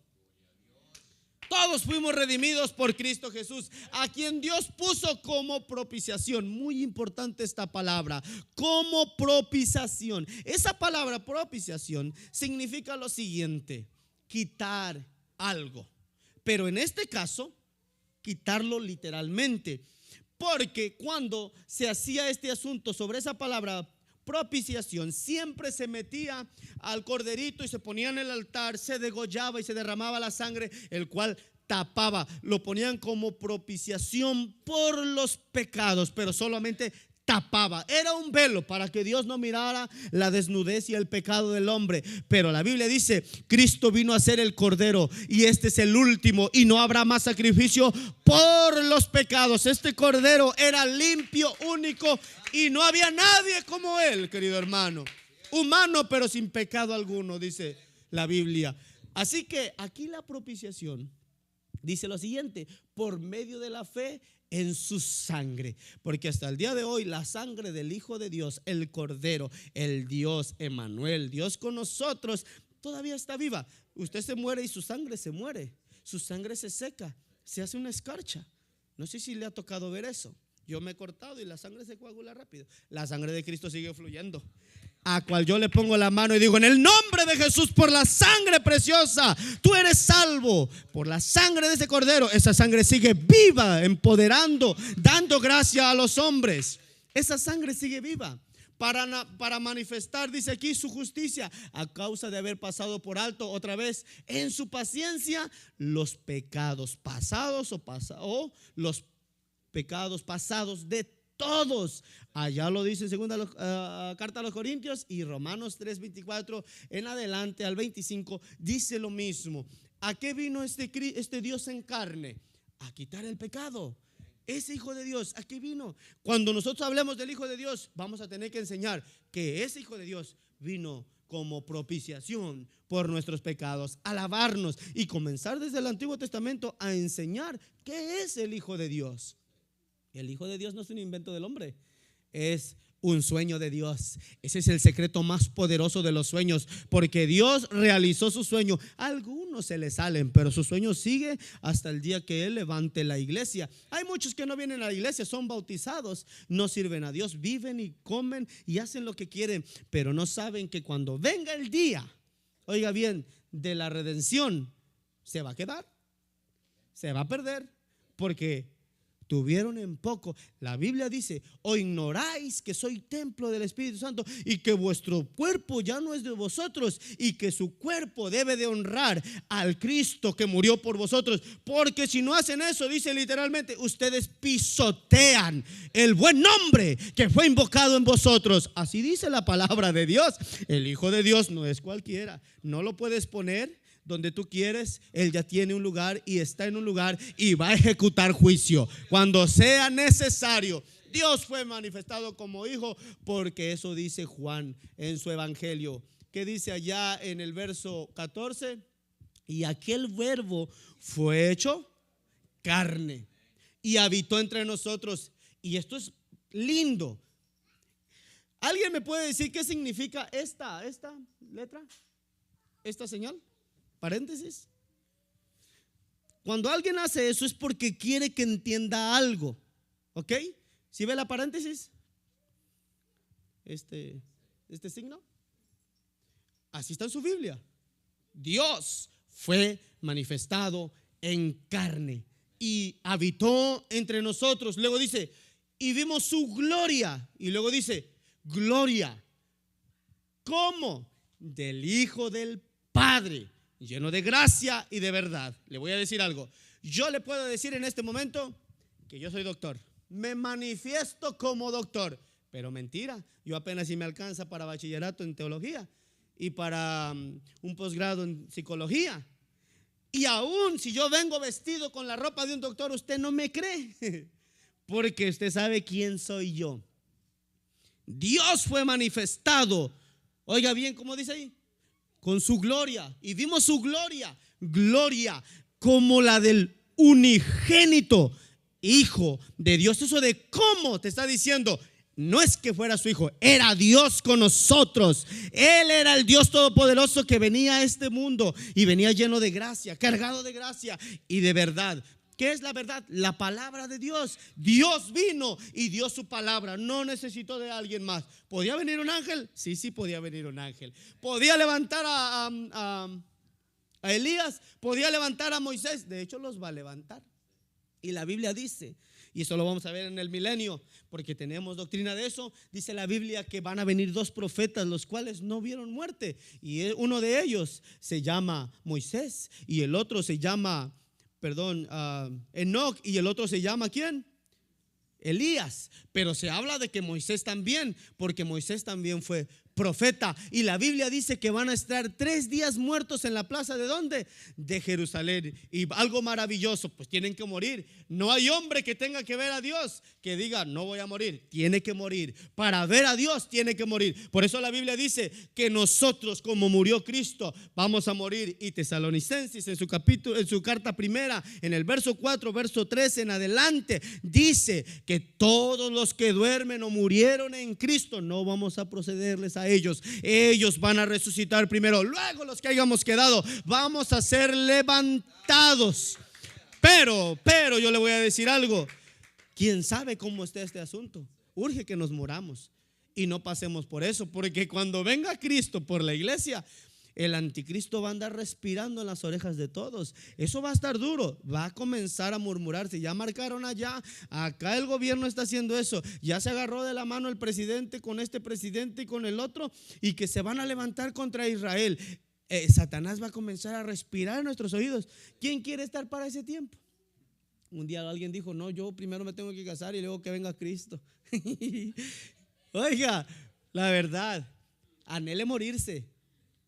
Todos fuimos redimidos por Cristo Jesús, a quien Dios puso como propiciación. Muy importante esta palabra, como propiciación. Esa palabra propiciación significa lo siguiente: quitar algo. Pero en este caso, quitarlo literalmente. Porque cuando se hacía este asunto sobre esa palabra propiciación, siempre se metía al corderito y se ponía en el altar, se degollaba y se derramaba la sangre, el cual tapaba. Lo ponían como propiciación por los pecados, pero solamente tapaba. Era un velo para que Dios no mirara la desnudez y el pecado del hombre. Pero la Biblia dice: Cristo vino a ser el cordero y este es el último y no habrá más sacrificio por los pecados. Este cordero era limpio, único, y no había nadie como él, querido hermano. Humano pero sin pecado alguno, dice la Biblia. Así que aquí la propiciación dice lo siguiente: por medio de la fe en su sangre. Porque hasta el día de hoy la sangre del Hijo de Dios, el Cordero, el Dios Emmanuel, Dios con nosotros, todavía está viva. Usted se muere y su sangre se muere, su sangre se seca, se hace una escarcha. No sé si le ha tocado ver eso. Yo me he cortado y la sangre se coagula rápido. La sangre de Cristo sigue fluyendo, a cual yo le pongo la mano y digo: en el nombre de Jesús, por la sangre preciosa, tú eres salvo. Por la sangre de ese cordero, esa sangre sigue viva, empoderando, dando gracia a los hombres. Esa sangre sigue viva para manifestar, dice aquí, su justicia, a causa de haber pasado por alto otra vez en su paciencia los pecados pasados o los pecados pasados de todos. Allá lo dice en segunda carta a los Corintios, y Romanos 3:24 en adelante al 25 dice lo mismo. ¿A qué vino este Dios en carne? A quitar el pecado. Ese Hijo de Dios, ¿a qué vino? Cuando nosotros hablemos del Hijo de Dios, vamos a tener que enseñar que ese Hijo de Dios vino como propiciación por nuestros pecados, a lavarnos y comenzar desde el Antiguo Testamento a enseñar qué es el Hijo de Dios. El Hijo de Dios no es un invento del hombre, es un sueño de Dios. Ese es el secreto más poderoso de los sueños, porque Dios realizó su sueño. A algunos se les salen, pero su sueño sigue hasta el día que Él levante la iglesia. Hay muchos que no vienen a la iglesia, son bautizados, no sirven a Dios, viven y comen y hacen lo que quieren, pero no saben que cuando venga el día, oiga bien, de la redención, se va a quedar, se va a perder, porque tuvieron en poco. La Biblia dice: o ignoráis que soy templo del Espíritu Santo y que vuestro cuerpo ya no es de vosotros, y que su cuerpo debe de honrar al Cristo que murió por vosotros. Porque si no hacen eso, dice literalmente, ustedes pisotean el buen nombre que fue invocado en vosotros. Así dice la palabra de Dios. El Hijo de Dios no es cualquiera, no lo puedes poner donde tú quieres. Él ya tiene un lugar y está en un lugar y va a ejecutar juicio cuando sea necesario. Dios fue manifestado como hijo, porque eso dice Juan en su evangelio. ¿Qué dice allá en el verso 14? Y aquel verbo fue hecho carne y habitó entre nosotros. Y esto es lindo. ¿Alguien me puede decir qué significa esta letra? ¿Esta señal? Paréntesis. Cuando alguien hace eso es porque quiere que entienda algo. ¿Ok? ¿Sí ve la paréntesis? Este signo. Así está en su Biblia. Dios fue manifestado en carne y habitó entre nosotros. Luego dice: y vimos su gloria. Y luego dice: gloria. ¿Cómo? Del Hijo del Padre, lleno de gracia y de verdad. Le voy a decir algo. Yo le puedo decir en este momento que yo soy doctor, me manifiesto como doctor, pero mentira. Yo apenas si me alcanza para bachillerato en teología y para un posgrado en psicología. Y aún si yo vengo vestido con la ropa de un doctor, usted no me cree, porque usted sabe quién soy yo. Dios fue manifestado, oiga bien cómo dice ahí, con su gloria. Y vimos su gloria, gloria como la del unigénito Hijo de Dios. Eso de cómo te está diciendo, no es que fuera su hijo, era Dios con nosotros. Él era el Dios todopoderoso que venía a este mundo y venía lleno de gracia, cargado de gracia y de verdad. ¿Qué es la verdad? La palabra de Dios. Dios vino y dio su palabra. No necesitó de alguien más. ¿Podía venir un ángel? Sí, podía venir un ángel. ¿Podía levantar a Elías? ¿Podía levantar a Moisés? De hecho los va a levantar. Y la Biblia dice, y eso lo vamos a ver en el milenio, porque tenemos doctrina de eso. Dice la Biblia que van a venir dos profetas, los cuales no vieron muerte. Y uno de ellos se llama Moisés y el otro se llama Enoc, y el otro se llama ¿quién? Elías. Pero se habla de que Moisés también, porque Moisés también fue profeta. Y la Biblia dice que van a estar 3 días muertos en la plaza. ¿De dónde? De Jerusalén. Y algo maravilloso, pues tienen que morir. No hay hombre que tenga que ver a Dios que diga no voy a morir. Tiene que morir. Para ver a Dios tiene que morir. Por eso la Biblia dice que nosotros, como murió Cristo, vamos a morir. Y Tesalonicenses en su carta primera, en el verso 4, verso 13 en adelante, dice que todos los que duermen o murieron en Cristo, no vamos a procederles a a ellos. Ellos van a resucitar primero, luego los que hayamos quedado vamos a ser levantados. Pero yo le voy a decir algo. ¿Quién sabe cómo está este asunto? Urge que nos moramos y no pasemos por eso, porque cuando venga Cristo por la iglesia, el anticristo va a andar respirando en las orejas de todos. Eso va a estar duro. Va a comenzar a murmurarse. Ya marcaron allá, acá el gobierno está haciendo eso. Ya se agarró de la mano el presidente con este presidente y con el otro, y que se van a levantar contra Israel. Satanás va a comenzar a respirar en nuestros oídos. ¿Quién quiere estar para ese tiempo? Un día alguien dijo: no, yo primero me tengo que casar y luego que venga Cristo. Oiga, la verdad, anhele morirse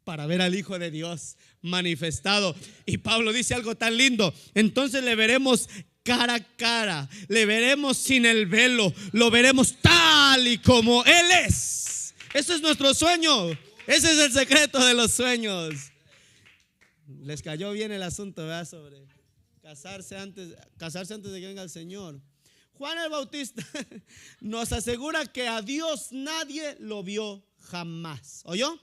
para ver al Hijo de Dios manifestado. Y Pablo dice algo tan lindo: entonces le veremos cara a cara, le veremos sin el velo, lo veremos tal y como Él es. Ese es nuestro sueño, ese es el secreto de los sueños. Les cayó bien el asunto, ¿verdad? Sobre casarse antes de que venga el Señor. Juan el Bautista nos asegura que a Dios nadie lo vio jamás. ¿Oyó?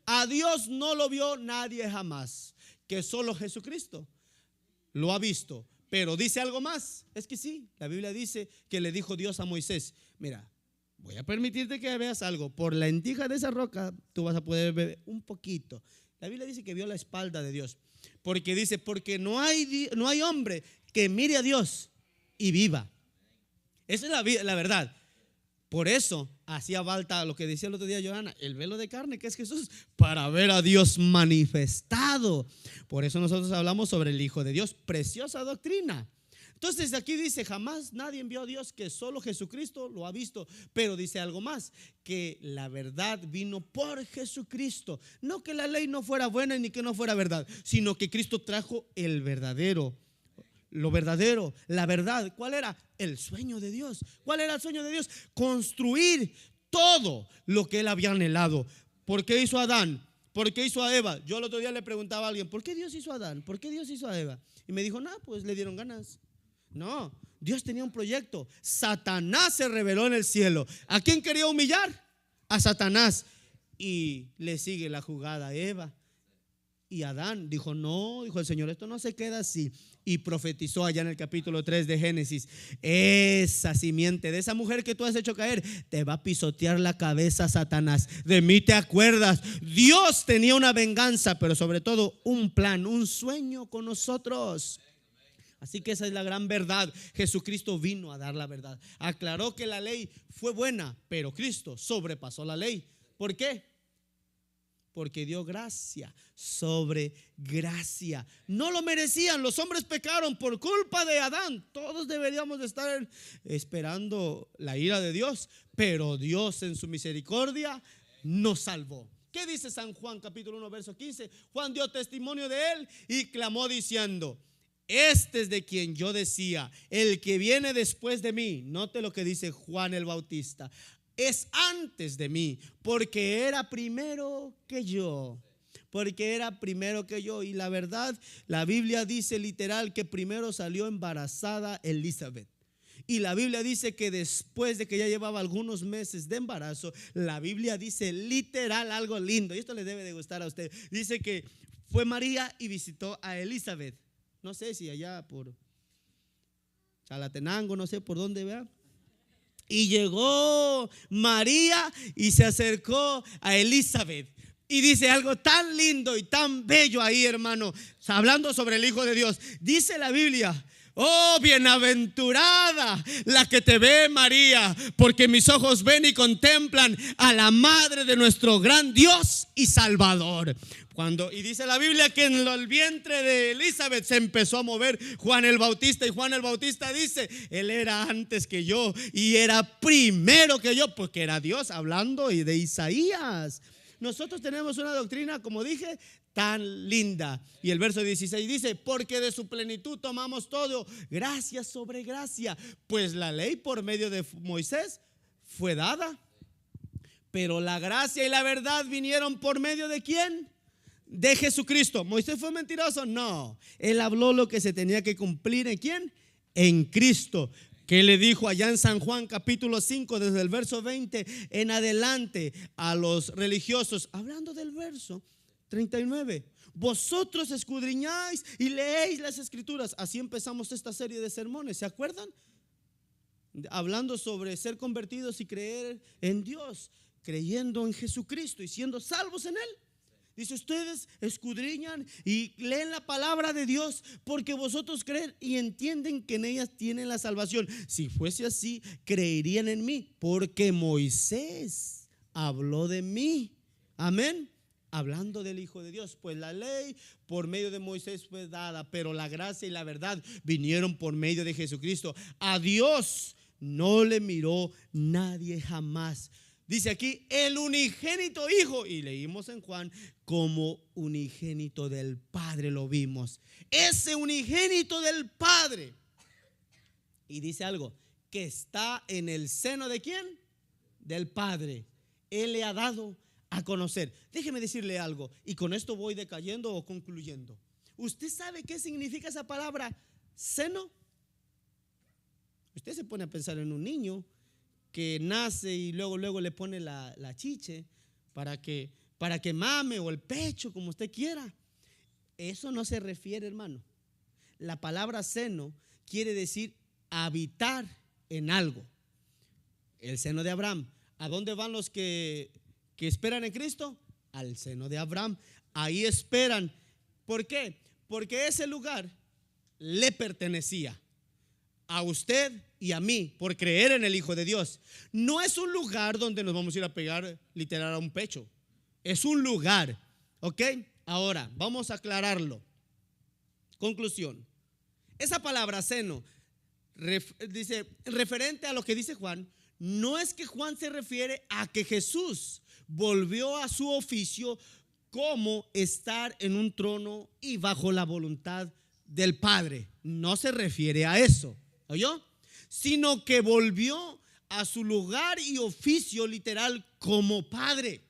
A Dios no lo vio nadie jamás, que solo Jesucristo lo ha visto. Pero dice algo más. Es que sí, la Biblia dice que le dijo Dios a Moisés: mira, voy a permitirte que veas algo. Por la endija de esa roca tú vas a poder ver un poquito. La Biblia dice que vio la espalda de Dios, porque dice: porque no hay hombre que mire a Dios y viva. Esa es la verdad. Por eso hacía falta lo que decía el otro día Johanna, el velo de carne, que es Jesús, para ver a Dios manifestado. Por eso nosotros hablamos sobre el Hijo de Dios. Preciosa doctrina. Entonces aquí dice: jamás nadie vio a Dios, que solo Jesucristo lo ha visto. Pero dice algo más: que la verdad vino por Jesucristo. No que la ley no fuera buena ni que no fuera verdad, sino que Cristo trajo el verdadero, lo verdadero, la verdad. ¿Cuál era? El sueño de Dios. ¿Cuál era el sueño de Dios? Construir todo lo que Él había anhelado. ¿Por qué hizo a Adán? ¿Por qué hizo a Eva? Yo el otro día le preguntaba a alguien: ¿por qué Dios hizo a Adán? ¿Por qué Dios hizo a Eva? Y me dijo: no, pues le dieron ganas. No, Dios tenía un proyecto. Satanás se rebeló en el cielo. ¿A quién quería humillar? A Satanás. Y le sigue la jugada a Eva. Y Adán dijo: no, dijo el Señor, esto no se queda así. Y profetizó allá en el capítulo 3 de Génesis: esa simiente de esa mujer que tú has hecho caer te va a pisotear la cabeza, Satanás. De mí te acuerdas. Dios tenía una venganza, pero sobre todo un plan, un sueño con nosotros. Así que esa es la gran verdad. Jesucristo vino a dar la verdad. Aclaró que la ley fue buena, pero Cristo sobrepasó la ley. ¿Por qué? Porque dio gracia sobre gracia. No lo merecían, los hombres pecaron por culpa de Adán. Todos deberíamos de estar esperando la ira de Dios, pero Dios en su misericordia nos salvó. ¿Qué dice San Juan capítulo 1 verso 15? Juan dio testimonio de él y clamó diciendo: este es de quien yo decía, el que viene después de mí. Note lo que dice Juan el Bautista: es antes de mí, porque era primero que yo. Porque era primero que yo. Y la verdad, la Biblia dice literal que primero salió embarazada Elizabeth. Y la Biblia dice que después de que ya llevaba algunos meses de embarazo, la Biblia dice literal algo lindo, y esto le debe de gustar a usted. Dice que fue María y visitó a Elizabeth. No sé si allá por Chalatenango, no sé por dónde, vea. Y llegó María y se acercó a Elizabeth. Y dice algo tan lindo y tan bello ahí, hermano, hablando sobre el Hijo de Dios. Dice la Biblia: oh, bienaventurada la que te ve, María, porque mis ojos ven y contemplan a la madre de nuestro gran Dios y Salvador. Y dice la Biblia que en el vientre de Elizabeth se empezó a mover Juan el Bautista. Y Juan el Bautista dice: él era antes que yo y era primero que yo, porque era Dios hablando y de Isaías. Nosotros tenemos una doctrina, como dije, tan linda. Y el verso 16 dice: porque de su plenitud tomamos todo, gracia sobre gracia. Pues la ley por medio de Moisés fue dada, pero la gracia y la verdad vinieron por medio de ¿quién? De Jesucristo. ¿Moisés fue mentiroso? No. Él habló lo que se tenía que cumplir. ¿En quién? En Cristo. que le dijo allá en San Juan capítulo 5, desde el verso 20 en adelante a los religiosos, hablando del verso 39. Vosotros escudriñáis y leéis las escrituras. Así empezamos esta serie de sermones, ¿se acuerdan? Hablando sobre ser convertidos y creer en Dios, creyendo en Jesucristo y siendo salvos en Él. Dice, ustedes escudriñan y leen la palabra de Dios porque vosotros creen y entienden que en ellas tienen la salvación. Si fuese así, creerían en mí, porque Moisés habló de mí. Amén. Hablando del Hijo de Dios, pues la ley por medio de Moisés fue dada, pero la gracia y la verdad vinieron por medio de Jesucristo. A Dios no le miró nadie jamás. Dice aquí, el unigénito Hijo, y leímos en Juan, como unigénito del Padre lo vimos. Ese unigénito del Padre. Y dice algo, que está en el seno ¿de quién? Del Padre. Él le ha dado a conocer. Déjeme decirle algo, y con esto voy decayendo o concluyendo. ¿Usted sabe qué significa esa palabra seno? Usted se pone a pensar en un niño que nace y luego le pone la chiche para que mame, o el pecho, como usted quiera. Eso no se refiere, hermano. La palabra seno quiere decir habitar en algo. El seno de Abraham. ¿A dónde van los que esperan en Cristo? Al seno de Abraham. Ahí esperan. ¿Por qué? Porque ese lugar le pertenecía a usted y a mí por creer en el Hijo de Dios. No es un lugar donde nos vamos a ir a pegar literal a un pecho. Es un lugar, ¿ok? Ahora, vamos a aclararlo. Conclusión. Esa palabra seno dice, referente a lo que dice Juan, no es que Juan se refiere a que Jesús volvió a su oficio como estar en un trono y bajo la voluntad del Padre. No se refiere a eso, ¿oyó? Sino que volvió a su lugar y oficio literal como Padre,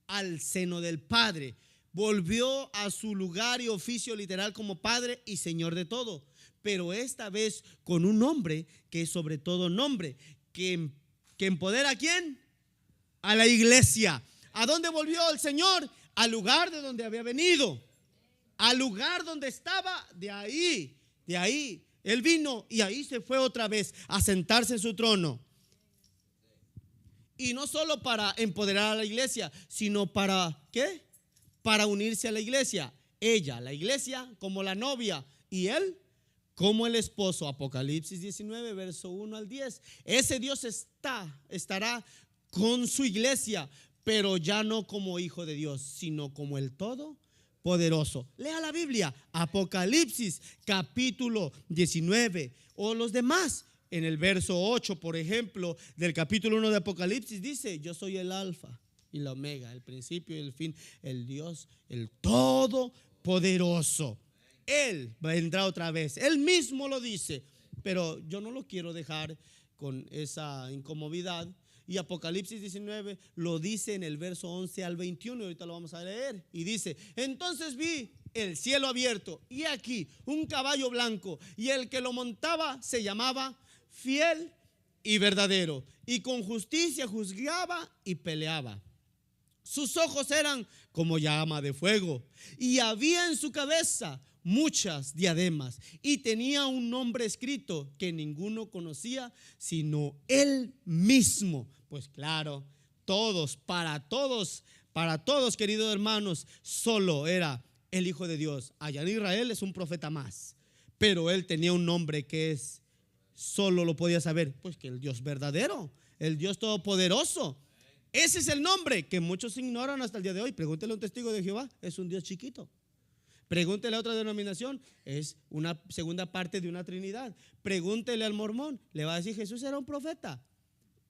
al seno del Padre. Volvió a su lugar y oficio literal como Padre y Señor de todo, pero esta vez con un nombre que es sobre todo nombre, que empodera ¿a quién? A la iglesia. ¿A dónde volvió el Señor? Al lugar de donde había venido, al lugar donde estaba. De ahí Él vino y ahí se fue otra vez a sentarse en su trono. Y no solo para empoderar a la iglesia, sino para ¿qué? Para unirse a la iglesia. Ella, la iglesia, como la novia, y él como el esposo. Apocalipsis 19, verso 1 al 10. Ese Dios estará con su iglesia, pero ya no como hijo de Dios, sino como el Todopoderoso. Lea la Biblia, Apocalipsis capítulo 19, o los demás. En el verso 8, por ejemplo, del capítulo 1 de Apocalipsis dice: yo soy el alfa y la omega, el principio y el fin, el Dios, el Todopoderoso. Él vendrá otra vez, Él mismo lo dice, pero yo no lo quiero dejar con esa incomodidad. Y Apocalipsis 19 lo dice en el verso 11 al 21, y ahorita lo vamos a leer. Y dice: entonces vi el cielo abierto, y aquí un caballo blanco, y el que lo montaba se llamaba Fiel y Verdadero, y con justicia juzgaba y peleaba. Sus ojos eran como llama de fuego, y había en su cabeza muchas diademas, y tenía un nombre escrito que ninguno conocía sino él mismo. Pues claro, para todos, queridos hermanos, solo era el Hijo de Dios. Allá en Israel es un profeta más, pero él tenía un nombre que solo lo podía saber, pues que el Dios verdadero, el Dios todopoderoso. Ese es el nombre que muchos ignoran hasta el día de hoy. Pregúntele a un testigo de Jehová, es un Dios chiquito. Pregúntele a otra denominación, es una segunda parte de una Trinidad. Pregúntele al mormón, le va a decir: Jesús era un profeta.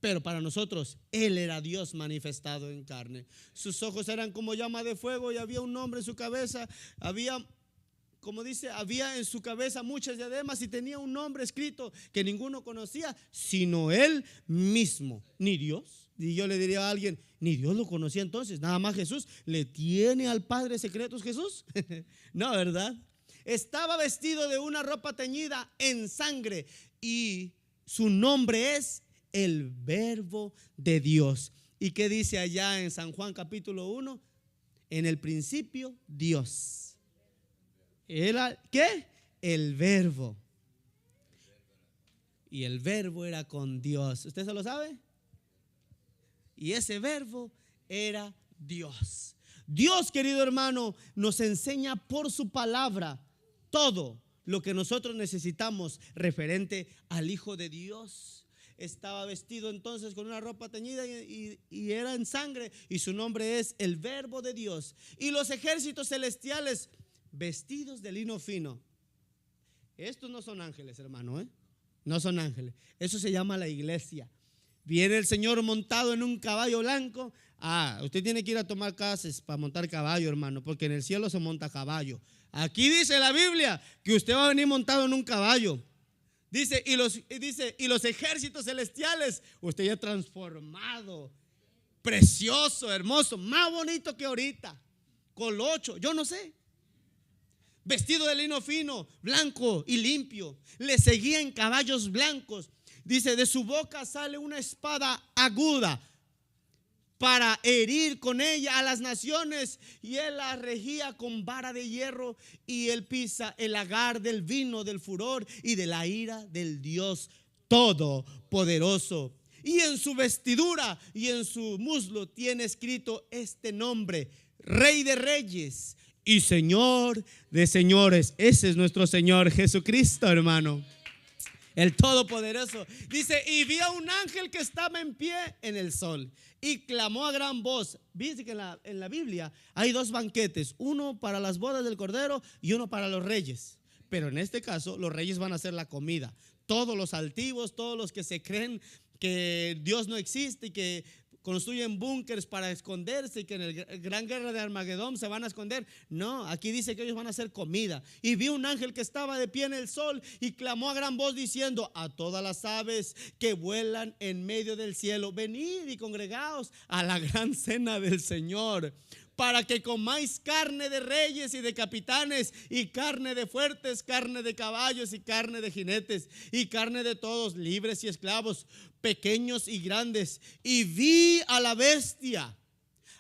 Pero para nosotros, Él era Dios manifestado en carne. Sus ojos eran como llama de fuego, y había un nombre en su cabeza. Había, como dice, había en su cabeza muchas diademas, y tenía un nombre escrito que ninguno conocía sino Él mismo, ni Dios. Y yo le diría a alguien: ni Dios lo conocía entonces, nada más Jesús. ¿Le tiene al Padre secretos Jesús? No, ¿verdad? Estaba vestido de una ropa teñida en sangre, y Su nombre es el Verbo de Dios. ¿Y qué dice allá en San Juan capítulo 1? En el principio Dios. ¿Era qué? El Verbo. Y el Verbo era con Dios. ¿Usted se lo sabe? Y ese Verbo era Dios. Dios, querido hermano, nos enseña por su palabra todo lo que nosotros necesitamos referente al Hijo de Dios. Estaba vestido entonces con una ropa teñida y era en sangre, y su nombre es el Verbo de Dios. Y los ejércitos celestiales vestidos de lino fino. Estos no son ángeles, hermano, no son ángeles. Eso se llama la iglesia. Viene el Señor montado en un caballo blanco. Usted tiene que ir a tomar clases para montar caballo, hermano, porque en el cielo se monta caballo. Aquí dice la Biblia que usted va a venir montado en un caballo. Dice, y los ejércitos celestiales, usted ya transformado, precioso, hermoso, más bonito que ahorita, colocho, yo no sé. Vestido de lino fino, blanco y limpio. Le seguían caballos blancos. Dice, de su boca sale una espada aguda para herir con ella a las naciones, y él la regía con vara de hierro, y él pisa el lagar del vino del furor y de la ira del Dios Todopoderoso. Y en su vestidura y en su muslo tiene escrito este nombre: Rey de Reyes y Señor de Señores. Ese es nuestro Señor Jesucristo, hermano, el Todopoderoso. Dice, y vi a un ángel que estaba en pie en el sol y clamó a gran voz. Dice que en la Biblia hay dos banquetes, uno para las bodas del Cordero y uno para los reyes. Pero en este caso los reyes van a hacer la comida. Todos los altivos, todos los que se creen que Dios no existe y que construyen búnkers para esconderse y que en la gran guerra de Armagedón se van a esconder. No, aquí dice que ellos van a hacer comida. Y vi un ángel que estaba de pie en el sol y clamó a gran voz diciendo a todas las aves que vuelan en medio del cielo: venid y congregaos a la gran cena del Señor, para que comáis carne de reyes y de capitanes, y carne de fuertes, carne de caballos y carne de jinetes, y carne de todos, libres y esclavos, pequeños y grandes. Y vi a la bestia,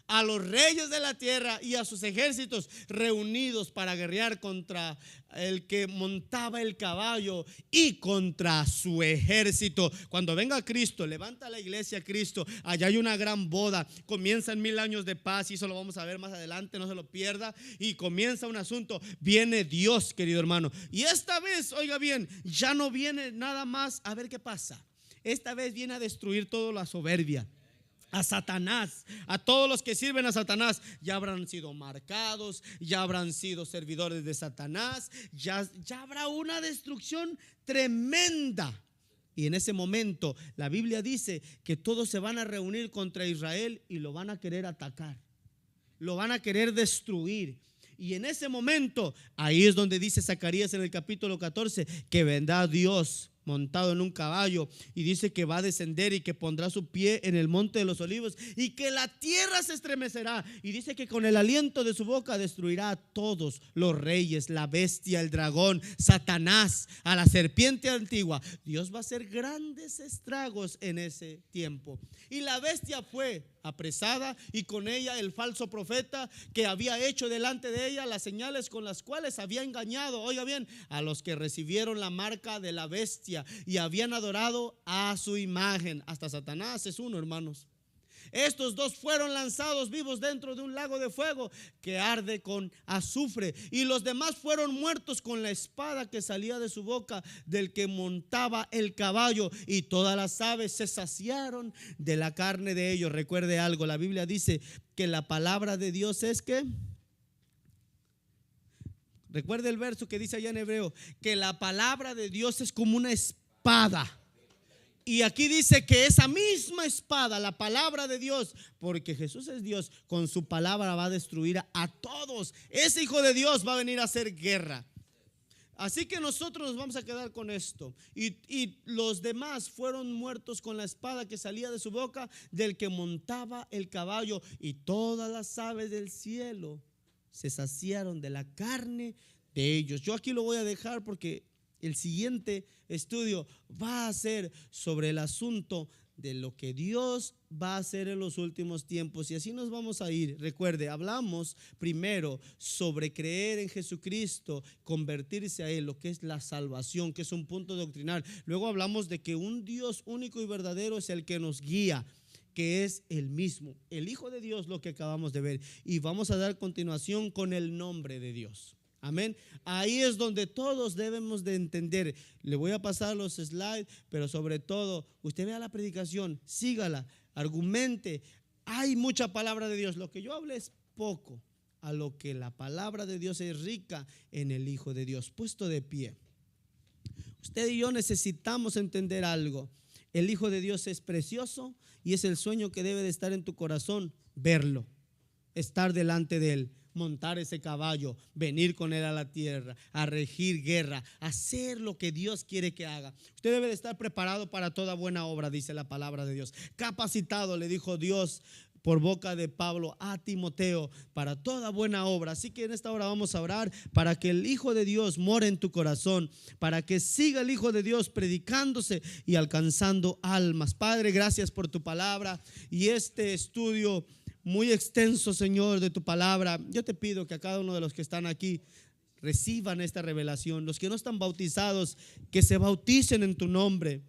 a los reyes de la tierra y a sus ejércitos reunidos para guerrear contra el que montaba el caballo y contra su ejército. Cuando venga Cristo, levanta la iglesia Cristo, allá hay una gran boda, comienzan 1000 años de paz, y eso lo vamos a ver más adelante, no se lo pierda. Y comienza un asunto, viene Dios, querido hermano, y esta vez, oiga bien, ya no viene nada más a ver qué pasa. Esta vez viene a destruir toda la soberbia, a Satanás, a todos los que sirven a Satanás. Ya habrán sido marcados, ya habrán sido servidores de Satanás, ya habrá una destrucción tremenda. Y en ese momento la Biblia dice que todos se van a reunir contra Israel y lo van a querer atacar, lo van a querer destruir. Y en ese momento, ahí es donde dice Zacarías en el capítulo 14 que vendrá Dios montado en un caballo, y dice que va a descender y que pondrá su pie en el monte de los olivos y que la tierra se estremecerá, y dice que con el aliento de su boca destruirá a todos los reyes, la bestia, el dragón, Satanás, a la serpiente antigua. Dios va a hacer grandes estragos en ese tiempo. Y la bestia fue apresada, y con ella el falso profeta que había hecho delante de ella las señales con las cuales había engañado, oiga bien, a los que recibieron la marca de la bestia y habían adorado a su imagen. Hasta Satanás es uno, hermanos. Estos dos fueron lanzados vivos dentro de un lago de fuego que arde con azufre, y los demás fueron muertos con la espada que salía de su boca del que montaba el caballo, y todas las aves se saciaron de la carne de ellos. Recuerde algo, la Biblia dice que la palabra de Dios es que, recuerde el verso que dice allá en Hebreo, que la palabra de Dios es como una espada. Y aquí dice que esa misma espada, la palabra de Dios, porque Jesús es Dios, con su palabra va a destruir a todos. Ese Hijo de Dios va a venir a hacer guerra. Así que nosotros nos vamos a quedar con esto. Y los demás fueron muertos con la espada que salía de su boca del que montaba el caballo, y todas las aves del cielo se saciaron de la carne de ellos. Yo aquí lo voy a dejar porque El siguiente estudio va a ser sobre el asunto de lo que Dios va a hacer en los últimos tiempos, y así nos vamos a ir. Recuerde, hablamos primero sobre creer en Jesucristo, convertirse a Él, lo que es la salvación, que es un punto doctrinal. Luego hablamos de que un Dios único y verdadero es el que nos guía, que es el mismo, el Hijo de Dios, lo que acabamos de ver, y vamos a dar continuación con el nombre de Dios. Amén. Ahí es donde todos debemos de entender. Le voy a pasar los slides, pero sobre todo, usted vea la predicación, sígala, argumente. Hay mucha palabra de Dios. Lo que yo hablé es poco a lo que la palabra de Dios es rica en el Hijo de Dios. Puesto de pie, usted y yo necesitamos entender algo. El Hijo de Dios es precioso y es el sueño que debe de estar en tu corazón, verlo, estar delante de Él, montar ese caballo, venir con Él a la tierra, a regir guerra, hacer lo que Dios quiere que haga. Usted debe de estar preparado para toda buena obra, dice la palabra de Dios. Capacitado, le dijo Dios por boca de Pablo a Timoteo, para toda buena obra. Así que en esta hora vamos a orar para que el Hijo de Dios more en tu corazón, para que siga el Hijo de Dios predicándose y alcanzando almas. Padre, gracias por tu palabra y este estudio muy extenso, Señor, de tu palabra. Yo te pido que a cada uno de los que están aquí reciban esta revelación. Los que no están bautizados, que se bauticen en tu nombre.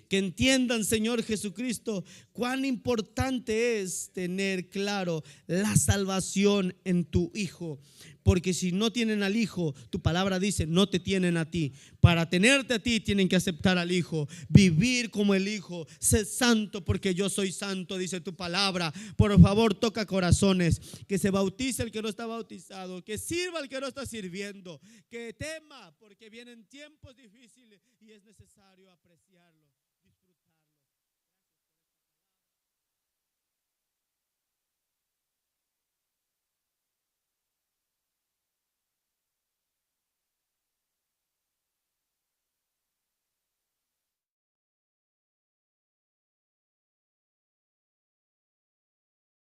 Que entiendan, Señor Jesucristo, cuán importante es tener claro la salvación en tu Hijo. Porque si no tienen al Hijo, tu palabra dice, no te tienen a ti. Para tenerte a ti tienen que aceptar al Hijo, vivir como el Hijo. Sé santo porque yo soy santo, dice tu palabra. Por favor, toca corazones. Que se bautice el que no está bautizado, que sirva el que no está sirviendo, que tema porque vienen tiempos difíciles y es necesario apreciarlo.